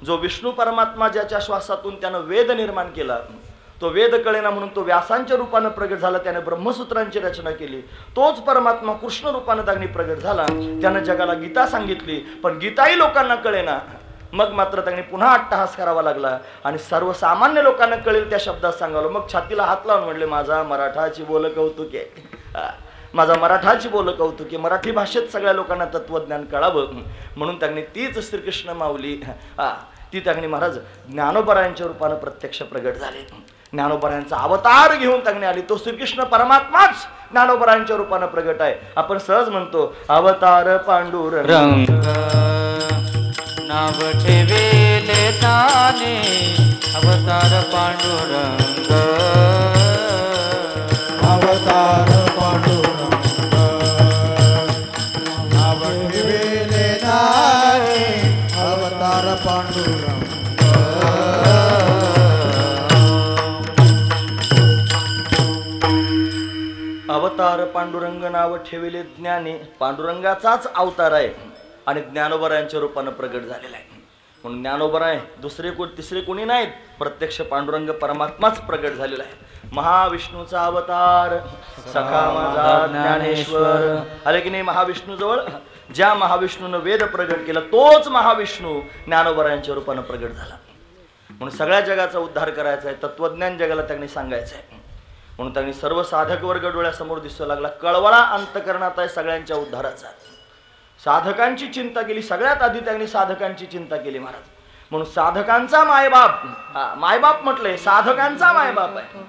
जो विष्णू परमात्मा ज्याच्या श्वासातून त्यानं वेद निर्माण केला, तो वेद कळेना म्हणून तो व्यासांच्या रूपानं प्रगट झाला, त्याने ब्रह्मसूत्रांची रचना केली. तोच परमात्मा कृष्ण रूपानं त्यांनी प्रगट झाला, त्यानं जगाला गीता सांगितली, पण गीताही लोकांना कळेना. मग मात्र त्यांनी पुन्हा अट्टहास करावा लागला आणि सर्वसामान्य लोकांना कळेल त्या शब्दात सांगावलं. मग छातीला हात लावून म्हणले, माझा मराठाची बोल कौतुके, माझा मराठाची बोल कौतुके, मराठी भाषेत सगळ्या लोकांना तत्वज्ञान कळावं. म्हणून त्यांनी तीच श्रीकृष्ण माऊली ती त्यांनी महाराज ज्ञानोबरायांच्या रूपानं प्रत्यक्ष प्रगट झाले. ज्ञानोबरायांचा अवतार घेऊन त्यांनी आली. तो श्रीकृष्ण परमात्माच ज्ञानोबरायांच्या रूपानं प्रगट आहे. आपण सहज म्हणतो अवतार पांडुरंग नाव ठेविले ताने, अवतार पांडुरंग, अवतार पांडुरंग, नाव ठेविले ताने, अवतार पांडुरंग. अवतार पांडुरंग नाव ठेविले ज्ञानी, पांडुरंगाचाच अवतार आहे आणि ज्ञानोबरायांच्या रूपानं प्रगट झालेला आहे. म्हणून ज्ञानोबराय दुसरे कोण तिसरे कोणी नाहीत, प्रत्यक्ष पांडुरंग परमात्माच प्रगट झालेला आहे. महाविष्णूचा अवतार सखा माझा ज्ञानेश्वर. अरे की नाही, महाविष्णूजवळ ज्या महाविष्णूनं वेद प्रगट केला तोच महाविष्णू ज्ञानोबरायांच्या रूपानं प्रगट झाला. म्हणून सगळ्या जगाचा उद्धार करायचा आहे, तत्वज्ञान जगाला त्यांनी सांगायचं आहे. म्हणून त्यांनी सर्व साधक वर्ग डोळ्यासमोर दिसू लागला. कळवळा अंतकरणात आहे सगळ्यांच्या उद्धाराचा. साधकांची चिंता केली, सगळ्यात आधी त्यांनी साधकांची चिंता केली महाराज. म्हणून साधकांचा मायबाप, मायबाप म्हटलंय, साधकांचा मायबाप आहे.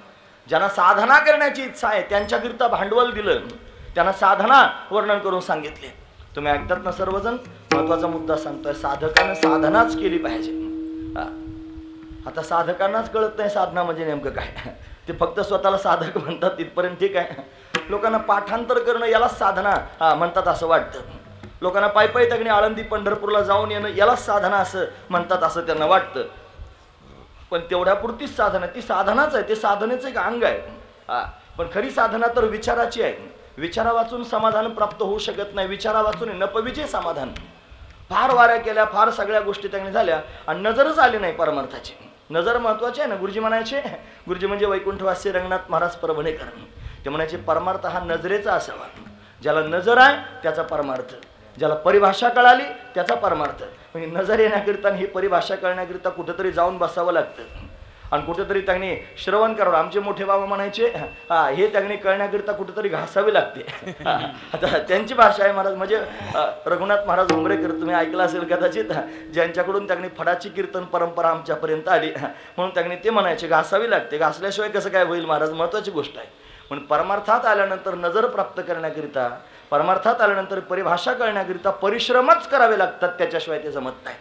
ज्यांना साधना करण्याची इच्छा आहे त्यांच्याकरिता भांडवल दिलं, त्यांना साधना वर्णन करून सांगितले. तुम्ही ऐकतात ना सर्वजण, महत्वाचा मुद्दा सांगतोय, साधकांना साधनाच केली पाहिजे. आता साधकांनाच कळत नाही साधना म्हणजे नेमकं काय. ते फक्त स्वतःला साधक म्हणतात तिथपर्यंत ठीक आहे. लोकांना पाठांतर करणं यालाच साधना म्हणतात असं वाटतं. लोकांना पायी पायी तगणी आळंदी पंढरपूरला जाऊन येणं यालाच साधना असं म्हणतात असं त्यांना वाटतं. पण तेवढ्यापुरतीच साधना, ती साधनाच आहे, ते साधनेचं एक अंग आहे. पण खरी साधना तर विचाराची आहे. विचारा वाचून समाधान प्राप्त होऊ शकत नाही. विचारा वाचून नपविजे समाधान. फार वाऱ्या केल्या, फार सगळ्या गोष्टी त्यांनी झाल्या आणि नजरच आली नाही परमार्थाची. नजर महत्वाची आहे ना. गुरुजी म्हणायचे, गुरुजी म्हणजे वैकुंठवासी रंगनाथ महाराज परभणेकर, ते म्हणायचे परमार्थ हा नजरेचा असावा. ज्याला नजर आहे त्याचा परमार्थ, ज्याला परिभाषा कळाली त्याचा परमार्थ. म्हणजे नजर येण्याकरिता ही परिभाषा कळण्याकरिता कुठेतरी जाऊन बसावं लागतं आणि कुठेतरी त्यांनी श्रवण करावं. आमचे मोठे बाबा म्हणायचे हे त्यांनी कळण्याकरिता कुठेतरी घासावे लागते. आता त्यांची भाषा आहे महाराज. म्हणजे रघुनाथ महाराज उमरेकर तुम्ही ऐकलं असेल कदाचित, ज्यांच्याकडून त्यांनी फडाची कीर्तन परंपरा आमच्यापर्यंत आली, म्हणून त्यांनी ते म्हणायचे घासावी लागते. घासल्याशिवाय कसं काय होईल महाराज, महत्वाची गोष्ट आहे. म्हणून परमार्थात आल्यानंतर नजर प्राप्त करण्याकरिता, परमार्थात आल्यानंतर परिभाषा करण्याकरिता परिश्रमच करावे लागतात, त्याच्याशिवाय ते जमत नाही.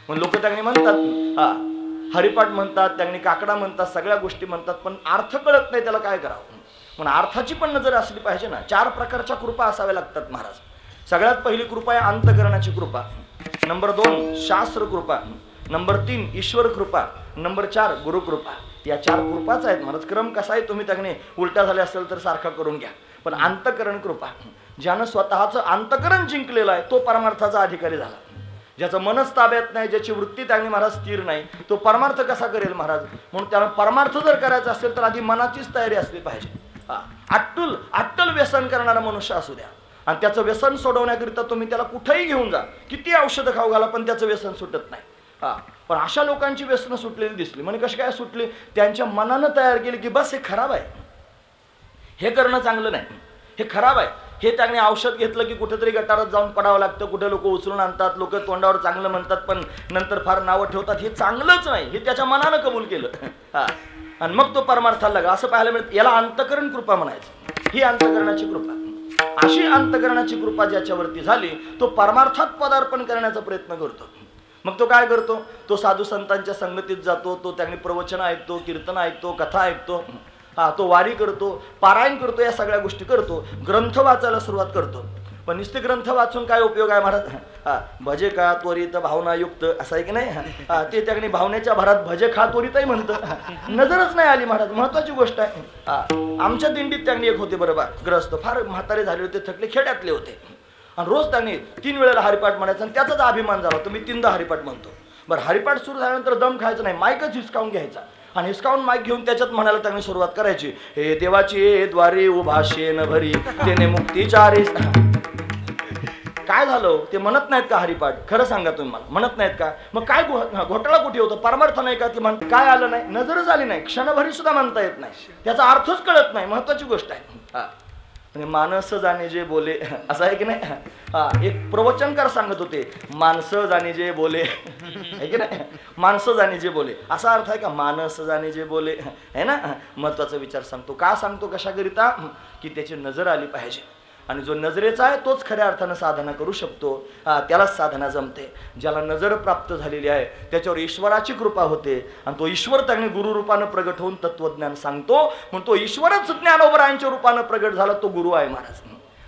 म्हणून लोक त्यांनी म्हणतात हरिपाठ म्हणतात, त्यांनी काकडा म्हणतात, सगळ्या गोष्टी म्हणतात, पण अर्थ कळत नाही त्याला काय करावं. म्हणून अर्थाची पण नजर असली पाहिजे ना. 4 प्रकारच्या कृपा असाव्या लागतात महाराज. सगळ्यात पहिली कृपा आहे अंतकरणाची कृपा, नंबर 2 शास्त्र कृपा, नंबर 3 ईश्वर कृपा, नंबर 4 गुरुकृपा. या 4 कृपाच आहेत महाराज. क्रम कसा आहे तुम्ही त्याने उलटा झाले असेल तर सारखा करून घ्या. पण अंतकरण कृपा, ज्यानं स्वतःचं अंतकरण जिंकलेलं आहे तो परमार्थाचा अधिकारी झाला. ज्याचं मनच ताब्यात नाही, ज्याची वृत्ती त्यांनी महाराज स्थिर नाही, तो परमार्थ कसा करेल महाराज. म्हणून त्याला परमार्थ जर करायचा असेल तर आधी मनाचीच तयारी असली पाहिजे. अट्टल व्यसन करणारा मनुष्य असू द्या आणि त्याचं व्यसन सोडवण्याकरिता तुम्ही त्याला कुठेही घेऊन जा, किती औषधं खाऊ घाला, पण त्याचं व्यसन सुटत नाही. पण अशा लोकांची व्यसनं सुटलेली दिसली. म्हणजे कशी काय सुटली, त्यांच्या मनानं तयार केली की बस हे खराब आहे, हे करणं चांगलं नाही, हे खराब आहे. हे त्याने औषध घेतलं की कुठेतरी गटारात जाऊन पडावं लागतं, कुठे लोक उचलून आणतात, लोक तोंडावर चांगलं म्हणतात पण नंतर फार नावं ठेवतात. हे चांगलंच नाही, हे त्याच्या मनानं कबूल केलं आणि मग तो परमार्थाला लागला असं पाहायला मिळतं. याला अंतकरण कृपा म्हणायचं. ही अंतकरणाची कृपा. अशी अंतकरणाची कृपा ज्याच्यावरती झाली तो परमार्थात पदार्पण करण्याचा प्रयत्न करतो. मग तो काय करतो, तो साधू संतांच्या संगतीत जातो, तो त्यांनी प्रवचन ऐकतो, कीर्तन ऐकतो, कथा ऐकतो, तो वारी करतो, पारायण करतो, या सगळ्या गोष्टी करतो, ग्रंथ वाचायला सुरुवात करतो. पण नुसते ग्रंथ वाचून काय उपयोग आहे महाराज? भजे खा त्वरित भावनायुक्त असं आहे की नाही? ते त्याने भावनेच्या भरात भजे खा त्वरितही म्हणतं. नजरच नाही आली महाराज, महत्वाची गोष्ट आहे. आमच्या दिंडीत त्यांनी एक होते बरोबर ग्रस्त, फार म्हातारे झाले होते, थकले, खेड्यातले होते, आणि रोज त्यांनी 3 वेळेला हरिपाठ म्हणायचं, आणि त्याचाच अभिमान झाला होता, मी 3दा हरिपाठ म्हणतो. बरं, हरिपाठ सुरू झाल्यानंतर दम खायचं नाही, माईकच हिसकावून घ्यायचा, आणि हिसकावून माईक घेऊन त्याच्यात म्हणायला त्यांनी सुरुवात करायची, हे देवाची द्वारे उभा शेन भरी तेने मुक्तीचारी. काय झालं, ते म्हणत नाहीत का हरिपाठ? खरं सांगा तुम्ही मला, म्हणत नाहीत का? मग काय घोटाळा कुठे होतो? परमार्थ नाही का? ती म्हण काय आलं नाही, नजरच आली नाही, क्षणभरी सुद्धा म्हणता येत नाही, त्याचा अर्थच कळत नाही, महत्वाची गोष्ट आहे. मानस जाणे जे बोले असं आहे की नाही? एक प्रवचनकार सांगत होते, माणसं जाणे जे बोले आहे की नाही? माणसं जाणे जे बोले असा अर्थ आहे का? मानस जाणे जे बोले आहे ना? महत्वाचा विचार सांगतो. का सांगतो, कशाकरिता? की त्याची नजर आली पाहिजे, आणि जो नजरेचा आहे तोच खऱ्या अर्थानं साधना करू शकतो, त्यालाच साधना जमते. ज्याला नजर प्राप्त झालेली आहे त्याच्यावर ईश्वराची कृपा होते, आणि तो ईश्वर त्याने गुरुरूपानं प्रगट होऊन तत्वज्ञान सांगतो. म्हणून तो ईश्वरच ज्ञानोबरायांच्या रूपानं प्रगट झाला, तो गुरु आहे महाराज.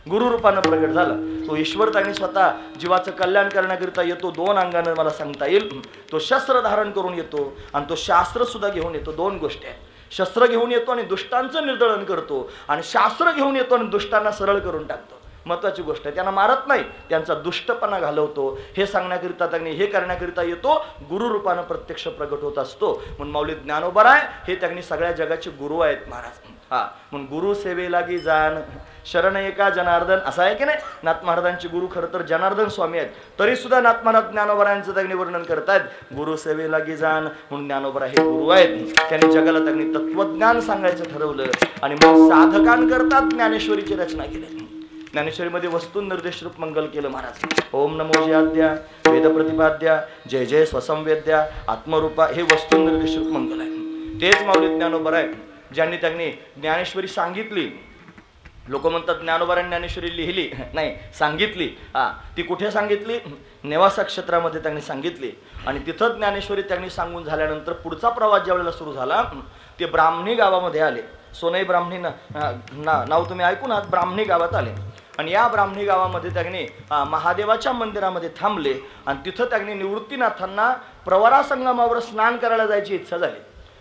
गुरुरूपानं प्रगट झाला तो ईश्वर, त्याने स्वतः जीवाचं कल्याण करण्याकरिता येतो. 2 अंगानं मला सांगता येईल. तो शस्त्र धारण करून येतो, आणि तो शास्त्र सुद्धा घेऊन येतो. 2 गोष्टी आहेत, शस्त्र घेऊन येतो आणि दुष्टांचं निर्दळन करतो, आणि शास्त्र घेऊन येतो आणि दुष्टांना सरळ करून टाकतो. महत्वाची गोष्ट आहे, त्यांना मारत नाही, त्यांचा दुष्टपणा घालवतो. हे सांगण्याकरिता त्यांनी, हे करण्याकरिता येतो, गुरुरूपानं प्रत्यक्ष प्रगट होत असतो. म्हणून माऊली ज्ञानोबराय हे त्यांनी सगळ्या जगाचे गुरु आहेत महाराज. म्हणून गुरु सेवे लागी जाण शरण एका जनार्दन असं आहे की नाही? नाथ महाराजांचे गुरु खरं तर जनार्दन स्वामी आहेत, तरी सुद्धा नाथ महाराज ज्ञानोबरायांचं त्यांनी वर्णन करतायत, गुरु सेवे लागी जाण. म्हणून ज्ञानोबरा हे गुरु आहेत. त्यांनी जगाला त्यांनी तत्वज्ञान सांगायचं ठरवलं, आणि मग साधकांकरता ज्ञानेश्वरीची रचना केली. ज्ञानेश्वरीमध्ये वस्तू निर्देश रूप मंगल केलं महाराज. ओम नमो जयाद्या वेद प्रतिपाद्या जय जय स्वसंवेद्या आत्मरूपा, हे वस्तू निर्देश रूप मंगल आहे. तेच माऊली ज्ञानोबरा आहे, ज्यांनी त्यांनी ज्ञानेश्वरी सांगितली. लोक म्हणतात ज्ञानोबरांनी ज्ञानेश्वरी लिहिली नाही, सांगितली. ती कुठे सांगितली? नेवासा क्षेत्रामध्ये त्यांनी सांगितली, आणि तिथं ज्ञानेश्वरी त्यांनी सांगून झाल्यानंतर पुढचा प्रवास ज्या वेळेला सुरू झाला, ते ब्राह्मणी गावामध्ये आले. सोनई ब्राह्मणी नाव तुम्ही ऐकून आहात. ब्राह्मणी गावात आले, आणि या ब्राह्मणी गावामध्ये त्यांनी महादेवाच्या मंदिरामध्ये थांबले, आणि तिथं त्यांनी निवृत्तीनाथांना प्रवरा संगमावर स्नान करायला जायची इच्छा झाली.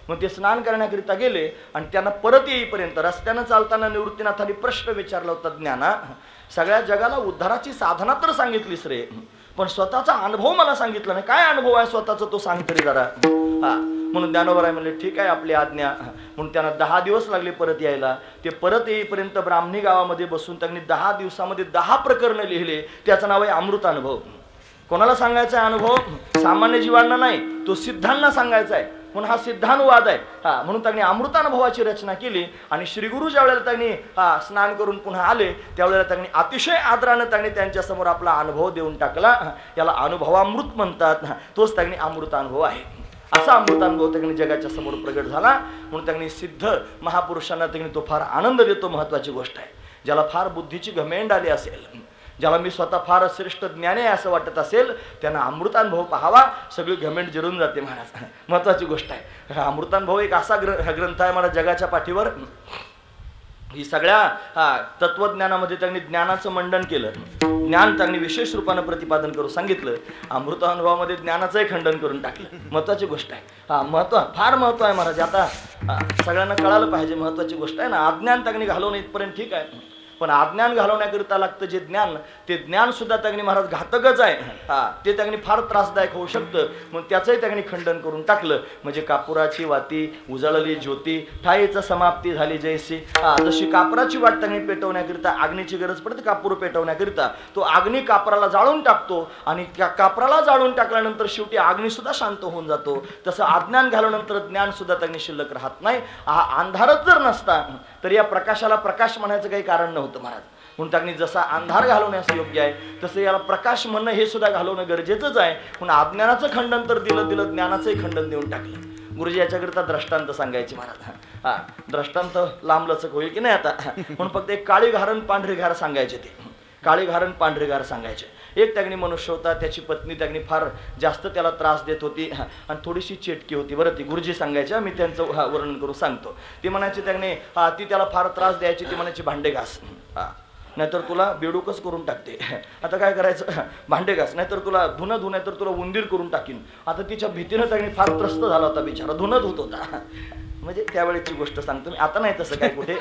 मग ते स्नान करण्याकरिता गेले, आणि त्यांना परत येईपर्यंत रस्त्यानं चालताना निवृत्तीनाथांनी प्रश्न विचारला होता, ज्ञाना सगळ्या जगाला उद्धाराची साधना तर सांगितलीस रे, पण स्वतःचा अनुभव मला सांगितला नाही, काय अनुभव आहे स्वतःचा तो सांग तरी जरा. म्हणून ज्ञानोबराय म्हणले ठीक आहे आपली आज्ञा. म्हणून त्यांना 10 दिवस लागले परत यायला. ते परत येईपर्यंत ब्राह्मणी गावामध्ये बसून त्यांनी 10 दिवसामध्ये 10 प्रकरणं लिहिले. त्याचं नाव आहे अमृत अनुभव. कोणाला सांगायचा आहे अनुभव? सामान्य जीवांना नाही, तो सिद्धांना सांगायचा आहे. म्हणून हा सिद्धानुवाद आहे. म्हणून त्यांनी अमृतानुभवाची रचना केली, आणि श्रीगुरु ज्या वेळेला त्यांनी स्नान करून पुन्हा आले त्यावेळेला त्यांनी अतिशय आदरानं त्यांनी त्यांच्यासमोर आपला अनुभव देऊन टाकला. याला अनुभवामृत म्हणतात. तोच त्यांनी अमृतानुभव आहे. असा अमृतानुभव त्यांनी जगाच्या समोर प्रगट झाला. म्हणून त्यांनी सिद्ध महापुरुषांना त्यांनी तो फार आनंद देतो. महत्वाची गोष्ट आहे, ज्याला फार बुद्धीची घमेंड आली असेल, ज्याला मी स्वतः फार श्रेष्ठ ज्ञानी आहे असं वाटत असेल, त्यांना अमृतानुभव पाहावा, सगळी घमेंड जिरून जाते महाराज. महत्वाची गोष्ट आहे. अमृतानुभव एक असा ग्रंथ आहे महाराज जगाच्या पाठीवर. ही सगळ्या तत्वज्ञानामध्ये त्यांनी ज्ञानाचं मंडन केलं. ज्ञान त्यांनी विशेष रूपानं प्रतिपादन करून सांगितलं. अमृतानुभवामध्ये ज्ञानाचंही खंडन करून टाकलं. महत्वाची गोष्ट आहे. महत्व फार महत्व आहे महाराज. आता सगळ्यांना कळालं पाहिजे. महत्वाची गोष्ट आहे ना. अज्ञान त्यांनी घालवणं इथपर्यंत ठीक आहे, पण अज्ञान घालवण्याकरिता लागतं जे ज्ञान, ते ज्ञान सुद्धा त्यांनी महाराज घातकच आहे. ते त्यांनी फार त्रासदायक होऊ शकतं. मग त्याचंही त्यांनी खंडन करून टाकलं. म्हणजे कापुराची वाती उजळली ज्योती ठाईचं समाप्ती झाली जैसी. जशी कापराची वाट त्यांनी पेटवण्याकरिता अग्नीची गरज पडते, कापूर पेटवण्याकरिता तो अग्नी कापराला जाळून टाकतो, आणि त्या कापराला जाळून टाकल्यानंतर शेवटी अग्नी सुद्धा शांत होऊन जातो. तसं अज्ञान घालवल्यानंतर ज्ञान सुद्धा त्यांनी शिल्लक राहत नाही. हा अंधारच जर नसता तर या प्रकाशाला प्रकाश म्हणायचं काही कारण नव्हतं महाराज. म्हणून त्यांनी जसा अंधार घालवण्यास योग्य आहे तसं याला प्रकाश म्हणणं हे सुद्धा घालवणं गरजेचंच आहे. म्हणून अज्ञानाचं खंडन तर दिलं, ज्ञानाचंही खंडन देऊन टाकलं. गुरुजी याच्याकरिता दृष्टांत सांगायचे महाराज. दृष्टांत लांबलचक होईल की नाही आता. म्हणून फक्त एक काळी घारण पांढरी घार सांगायचे. ते काळी घारण पांढरी घार सांगायचे. एक त्यागणी मनुष्य होता, त्याची पत्नी त्यागणी फार जास्त त्याला त्रास देत होती आणि थोडीशी चेटकी होती. बरं, ती गुरुजी सांगायच्या, मी त्यांचं वर्णन करून सांगतो. ती म्हणायची त्यागणी ती त्याला फार त्रास द्यायची. ती म्हणायची भांडे घास, नाहीतर तुला बेडूकच करून टाकते. आता काय करायचं, भांडे घास, नाहीतर तुला धुणं नाहीतर तुला उंदीर करून टाकीन. आता तिच्या भीतीनं त्याने फार त्रस्त झाला होता बिचारा, धुणं धुत होता. म्हणजे त्यावेळेची गोष्ट सांगतो मी, आता नाही तसं काय कुठे,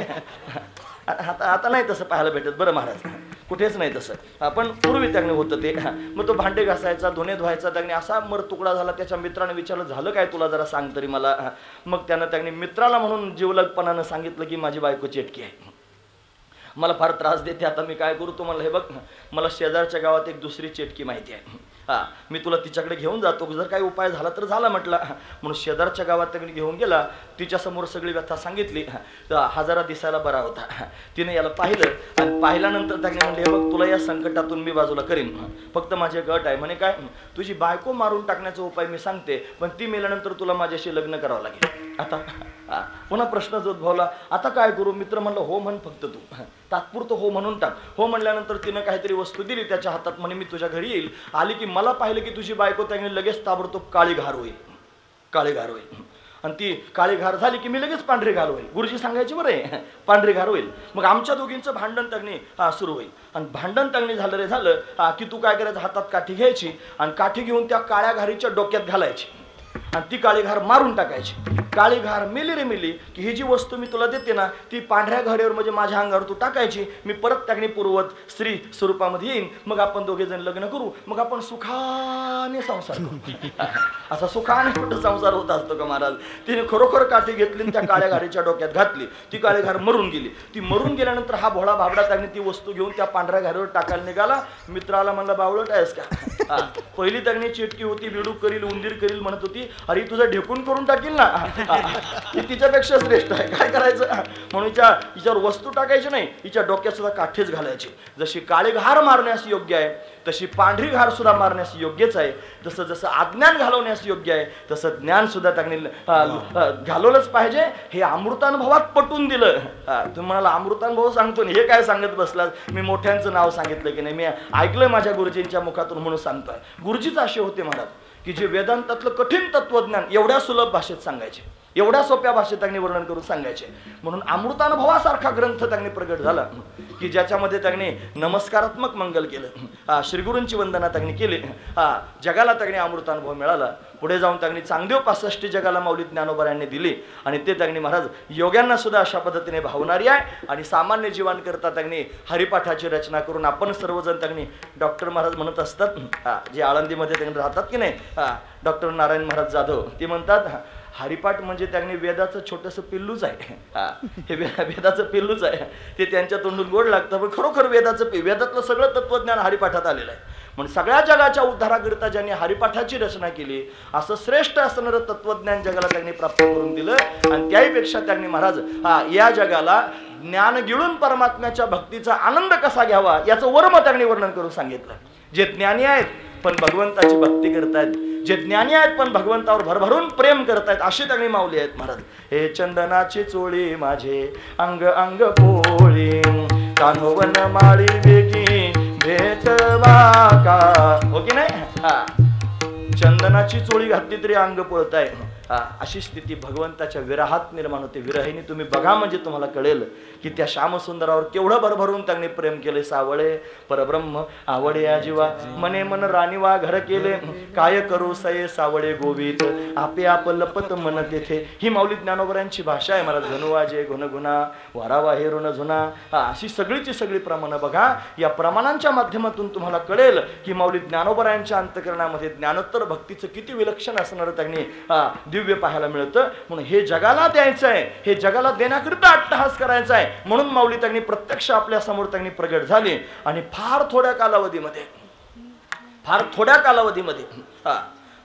आता नाही तसं पाहायला भेटत. बरं महाराज, कुठेच नाही तसं, पण पूर्वी त्याने होतं ते. मग तो भांडे घासायचा, धुणे धुवायचा. त्याने असा मर तुकडा झाला. त्याच्या मित्राने विचारलं, झालं काय तुला, जरा सांग तरी मला. मग त्याने मित्राला म्हणून जिवलगपणानं सांगितलं की माझी बायको चेटकी आहे, मला फार त्रास देते, आता मी काय करू. तो म्हणलं, हे बघ, मला शेजारच्या गावात एक दुसरी चेटकी माहिती आहे, मी तुला तिच्याकडे घेऊन जातो, जर काही उपाय झाला तर झाला म्हटलं. म्हणून शेजारच्या गावात त्याकडे घेऊन गेला. तिच्यासमोर सगळी व्यथा सांगितली. हा जरा दिसायला बरा होता. तिने याला पाहिलं आणि पाहिल्यानंतर त्याने म्हणले, हे बघ, तुला या संकटातून मी बाजूला करीन, फक्त माझी एक अट आहे. म्हणे काय, तुझी बायको मारून टाकण्याचा उपाय मी सांगते, पण ती मेल्यानंतर तुला माझ्याशी लग्न करावं लागेल. आता पुन्हा प्रश्न जो उद्भवला, आता काय करू. मित्र म्हणलं, हो म्हण फक्त तू, तात्पुरतं हो म्हणून टाक. हो म्हणल्यानंतर तिनं काहीतरी वस्तू दिली त्याच्या हातात. म्हणे, मी तुझ्या घरी येईल. आली की मला पाहिलं की तुझी बायको, त्याने लगेच ताबडतोब काळी घार होईल, काळी घार होईल. आणि ती काळी घार झाली की मी लगेच पांढरी घार होईल. गुरुजी सांगायचे, बरं आहे, पांढरी घार होईल. मग आमच्या दोघींचं भांडण तगणी सुरू होईल. आणि भांडण तगणी झालं रे झालं की तू काय करायचं, हातात काठी घ्यायची आणि काठी घेऊन त्या काळ्या घारीच्या डोक्यात घालायची आणि ती काळी घार मारून टाकायची. काळी घार मेली रे मेली की ही जी वस्तू मी तुला देते ना, ती पांढऱ्या घारीवर म्हणजे माझ्या अंगावर तू टाकायची. मी परत त्याने पूर्वत स्त्री स्वरूपामध्ये येईन. मग आपण दोघे जण लग्न करू. मग आपण सुखाने संसार करू. असा सुखाने कुठं संसार होत असतो का महाराज. तिने खरोखर काठी घेतली, त्या काळ्या घारीच्या डोक्यात घातली. ती काळी घार मरून गेली. ती मरून गेल्यानंतर हा भोळा भाबडा त्याने ती वस्तू घेऊन त्या पांढऱ्या घारीवर टाकायला निघाला. मित्राला म्हणला, बावळट आहेस का. पहिली त्याने चिटकी होती, बेडूक करील, उंदीर करील म्हणत होती. अरे तुझं ढेकून करून टाकील ना, ती तिच्यापेक्षा श्रेष्ठ आहे. काय करायचं, म्हणून हिच्यावर वस्तू टाकायची नाही, हिच्या डोक्यात सुद्धा काठीच घालायची. जशी काळी घार मारण्यास योग्य आहे तशी पांढरी घार सुद्धा मारण्यास योग्यच आहे. जसं जसं अज्ञान घालवण्यास योग्य आहे तसं ज्ञान सुद्धा त्यांनी घालवलंच पाहिजे. हे अमृतानुभवात पटवून दिलं. तुम्ही म्हणाला अमृतानुभव सांगतो हे काय सांगत बसलात. मी मोठ्यांचं नाव सांगितलं की नाही, मी ऐकलंय माझ्या गुरुजींच्या मुखातून म्हणून सांगतोय. गुरुजीच असे होते महाराज की जे वेदांतातलं कठीण तत्वज्ञान एवढ्या सुलभ भाषेत सांगायचे, एवढ्या सोप्या भाषेत त्यांनी वर्णन करून सांगायचे. म्हणून अमृतानुभवासारखा ग्रंथ त्यांनी प्रगट झाला की ज्याच्यामध्ये त्यांनी नमस्कारात्मक मंगल केलं, श्रीगुरूंची वंदना त्यांनी केली, जगाला त्यांनी अमृतानुभव मिळाला. पुढे जाऊन त्यांनी चांगदेव 65 जगाला माऊली ज्ञानोबा दिली आणि ते त्यांनी महाराज योग्यांना सुद्धा अशा पद्धतीने भावणारी आहे. आणि सामान्य जीवांकरता त्यांनी हरिपाठाची रचना करून आपण सर्वजण त्यांनी डॉक्टर महाराज म्हणत असतात, जे आळंदीमध्ये त्यांनी राहतात की नाही, डॉक्टर नारायण महाराज जाधव, ते म्हणतात हरिपाठ म्हणजे त्यांनी वेदाचं छोटंसं पिल्लूच आहे. हे वेदाचं पिल्लूच आहे. ते त्यांच्या तोंडून गोड लागतं, पण खरोखर वेदातलं सगळं तत्वज्ञान हरिपाठात आलेलं आहे. म्हणून सगळ्या जगाच्या उद्धाराकरिता ज्यांनी हरिपाठाची रचना केली, असं श्रेष्ठ असणारं तत्वज्ञान जगाला त्यांनी प्राप्त करून दिलं. आणि त्याहीपेक्षा त्यांनी महाराज या जगाला ज्ञान गिळून परमात्म्याच्या भक्तीचा आनंद कसा घ्यावा याचं वर्म त्यांनी वर्णन करून सांगितलं. जे ज्ञानी आहेत पण भगवंताची भक्ती करतायत, जे ज्ञानी आहेत पण भगवंतावर भरभरून प्रेम करतायत, असे त्यांनी माऊली आहेत महाराज. हे चंदनाची चोळी माझे अंग अंग पोळी, कान्होवन माळी बेगी भेटवा का, हो की नाही. चंदनाची चोळी घातली तरी अंग पळताय, अशी स्थिती भगवंताच्या विरहात निर्माण होते. विरहिणी तुम्ही बघा म्हणजे तुम्हाला कळेल की त्या श्यामसुंदरावर केवढं भरभरून त्यांनी प्रेम केले. सावळे परब्रह्म आवडे या जीवा, मने मन राणीवा घर केले, काय करू सये सावळे गोवित, आपे आप लपत मन तेथे. ही माऊली ज्ञानोबरांची भाषा आहे महाराज. धनुवाजे गुणगुणा वारावा हे ऋण जुना, अशी सगळीची सगळी प्रमाणं बघा. या प्रमाणांच्या माध्यमातून तुम्हाला कळेल की माऊली ज्ञानोबरांच्या अंतकरणामध्ये ज्ञानोत्तर भक्तीचं किती विलक्षण असणारं त्यांनी दिव्य पाहायला मिळतं. म्हणून हे जगाला द्यायचं आहे, हे जगाला देण्याकरिता अट्टहास करायचा आहे. म्हणून माऊली त्यांनी प्रत्यक्ष आपल्या समोर त्यांनी प्रगट झाली. आणि फार थोड्या कालावधीमध्ये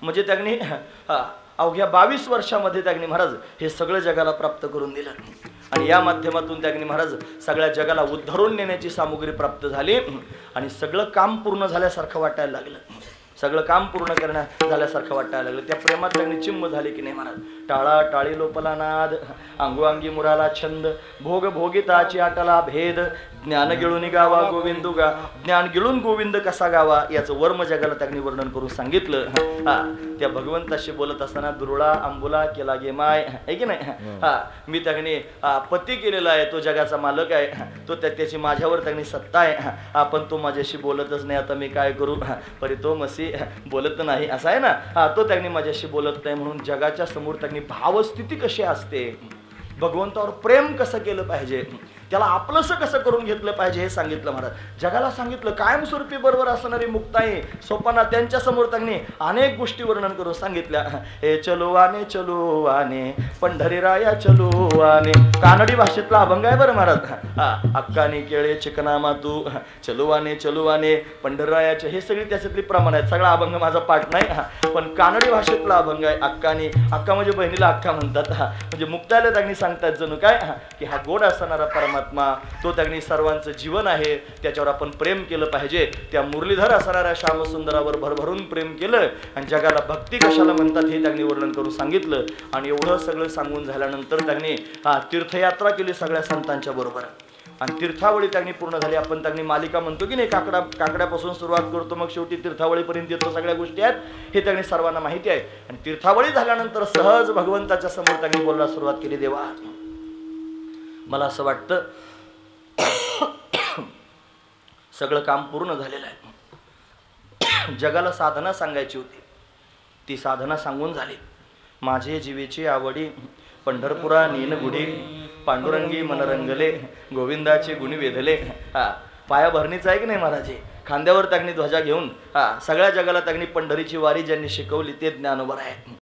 म्हणजे त्यांनी अवघ्या 22 वर्षामध्ये त्यांनी महाराज हे सगळं जगाला प्राप्त करून दिलं. आणि या माध्यमातून त्यांनी महाराज सगळ्या जगाला उद्धरून नेण्याची सामुग्री प्राप्त झाली. आणि सगळं काम पूर्ण झाल्यासारखं वाटायला लागलं, सगळं काम पूर्ण करण्या झाल्यासारखं वाटायला लागलं. त्या प्रेमात त्यांनी चिम्म झाले की नाही महाराज. टाळा टाळी लोपला नाद, अंगोअंगी मुराला छंद, भोग भोगिताची आटला भेद, ज्ञान गिळून गावा गोविंदू गा, ज्ञान गिळून गोविंद कसा गावा याचं वर्म जगाला त्यांनी वर्णन करून सांगितलं. त्या भगवंताशी बोलत असताना दुर्ळा आंबुला केला गे माय, आहे की नाही. मी त्यांनी पती केलेला आहे, तो जगाचा मालक आहे, तो त्याची माझ्यावर त्यांनी सत्ता आहे, पण तो माझ्याशी बोलतच नाही, आता मी काय करू. परी तो मसी बोलत नाही असं आहे ना. तो त्यांनी माझ्याशी बोलत नाही म्हणून जगाच्या समोर त्यांनी भावस्थिती कशी असते, भगवंतावर प्रेम कसं केलं पाहिजे, त्याला आपलंसं कसं करून घेतलं पाहिजे हे सांगितलं महाराज. जगाला सांगितलं कायमस्वरूपी बरोबर असणारी मुक्ताई सोपाना त्यांच्या समोर त्यांनी अनेक गोष्टी वर्णन करून सांगितल्या. हे चलुवाने चलुवाने पंढरीराया चलुवाने, कानडी भाषेतला अभंग आहे बरं महाराज. अक्काने केळे चिकना मातू चलुवाने चलुवाने पंढरीरायाचे, हे सगळी त्याच्यातली प्रमाण आहेत. सगळा अभंग माझा पाठ नाही, पण कानडी भाषेतला अभंग आहे. अक्काने, अक्का म्हणजे बहिणीला अक्का म्हणतात, म्हणजे मुक्तायला त्यांनी सांगतात जणू काय की हा गोड असणारा परमात्मा तो त्यांनी सर्वांचं जीवन आहे, त्याच्यावर आपण प्रेम केलं पाहिजे. त्या मुरलीधर असणाऱ्या श्यामसुंदरावर भरभरून प्रेम केलं आणि जगाला भक्ती कशाला म्हणतात हे त्यांनी वर्णन करून सांगितलं. आणि एवढं सगळं सांगून झाल्यानंतर त्यांनी तीर्थयात्रा केली सगळ्या संतांच्या बरोबर. आणि तीर्थावळी त्यांनी पूर्ण झाली. आपण त्यांनी मालिका म्हणतो की नाही, काकड्यापासून सुरुवात करतो मग शेवटी तीर्थावळीपर्यंत येतो, सगळ्या गोष्टी आहेत हे त्यांनी सर्वांना माहिती आहे. आणि तीर्थावळी झाल्यानंतर सहज भगवंताच्या समोर त्यांनी बोलायला सुरुवात केली. देवा, मला असं वाटतं सगळं काम पूर्ण झालेलं आहे, जगाला साधना सांगायची होती, ती साधना सांगून झाली. माझे जीवेची आवडी पंढरपुरा नीन गुढी, पांडुरंगी मनरंगले, गोविंदाचे गुणी वेधले. पाया भरणीच आहे की नाही महाराजे, खांद्यावर त्यांनी ध्वजा घेऊन सगळ्या जगाला त्यांनी पंढरीची वारी ज्यांनी शिकवली ते ज्ञानोबर आहे.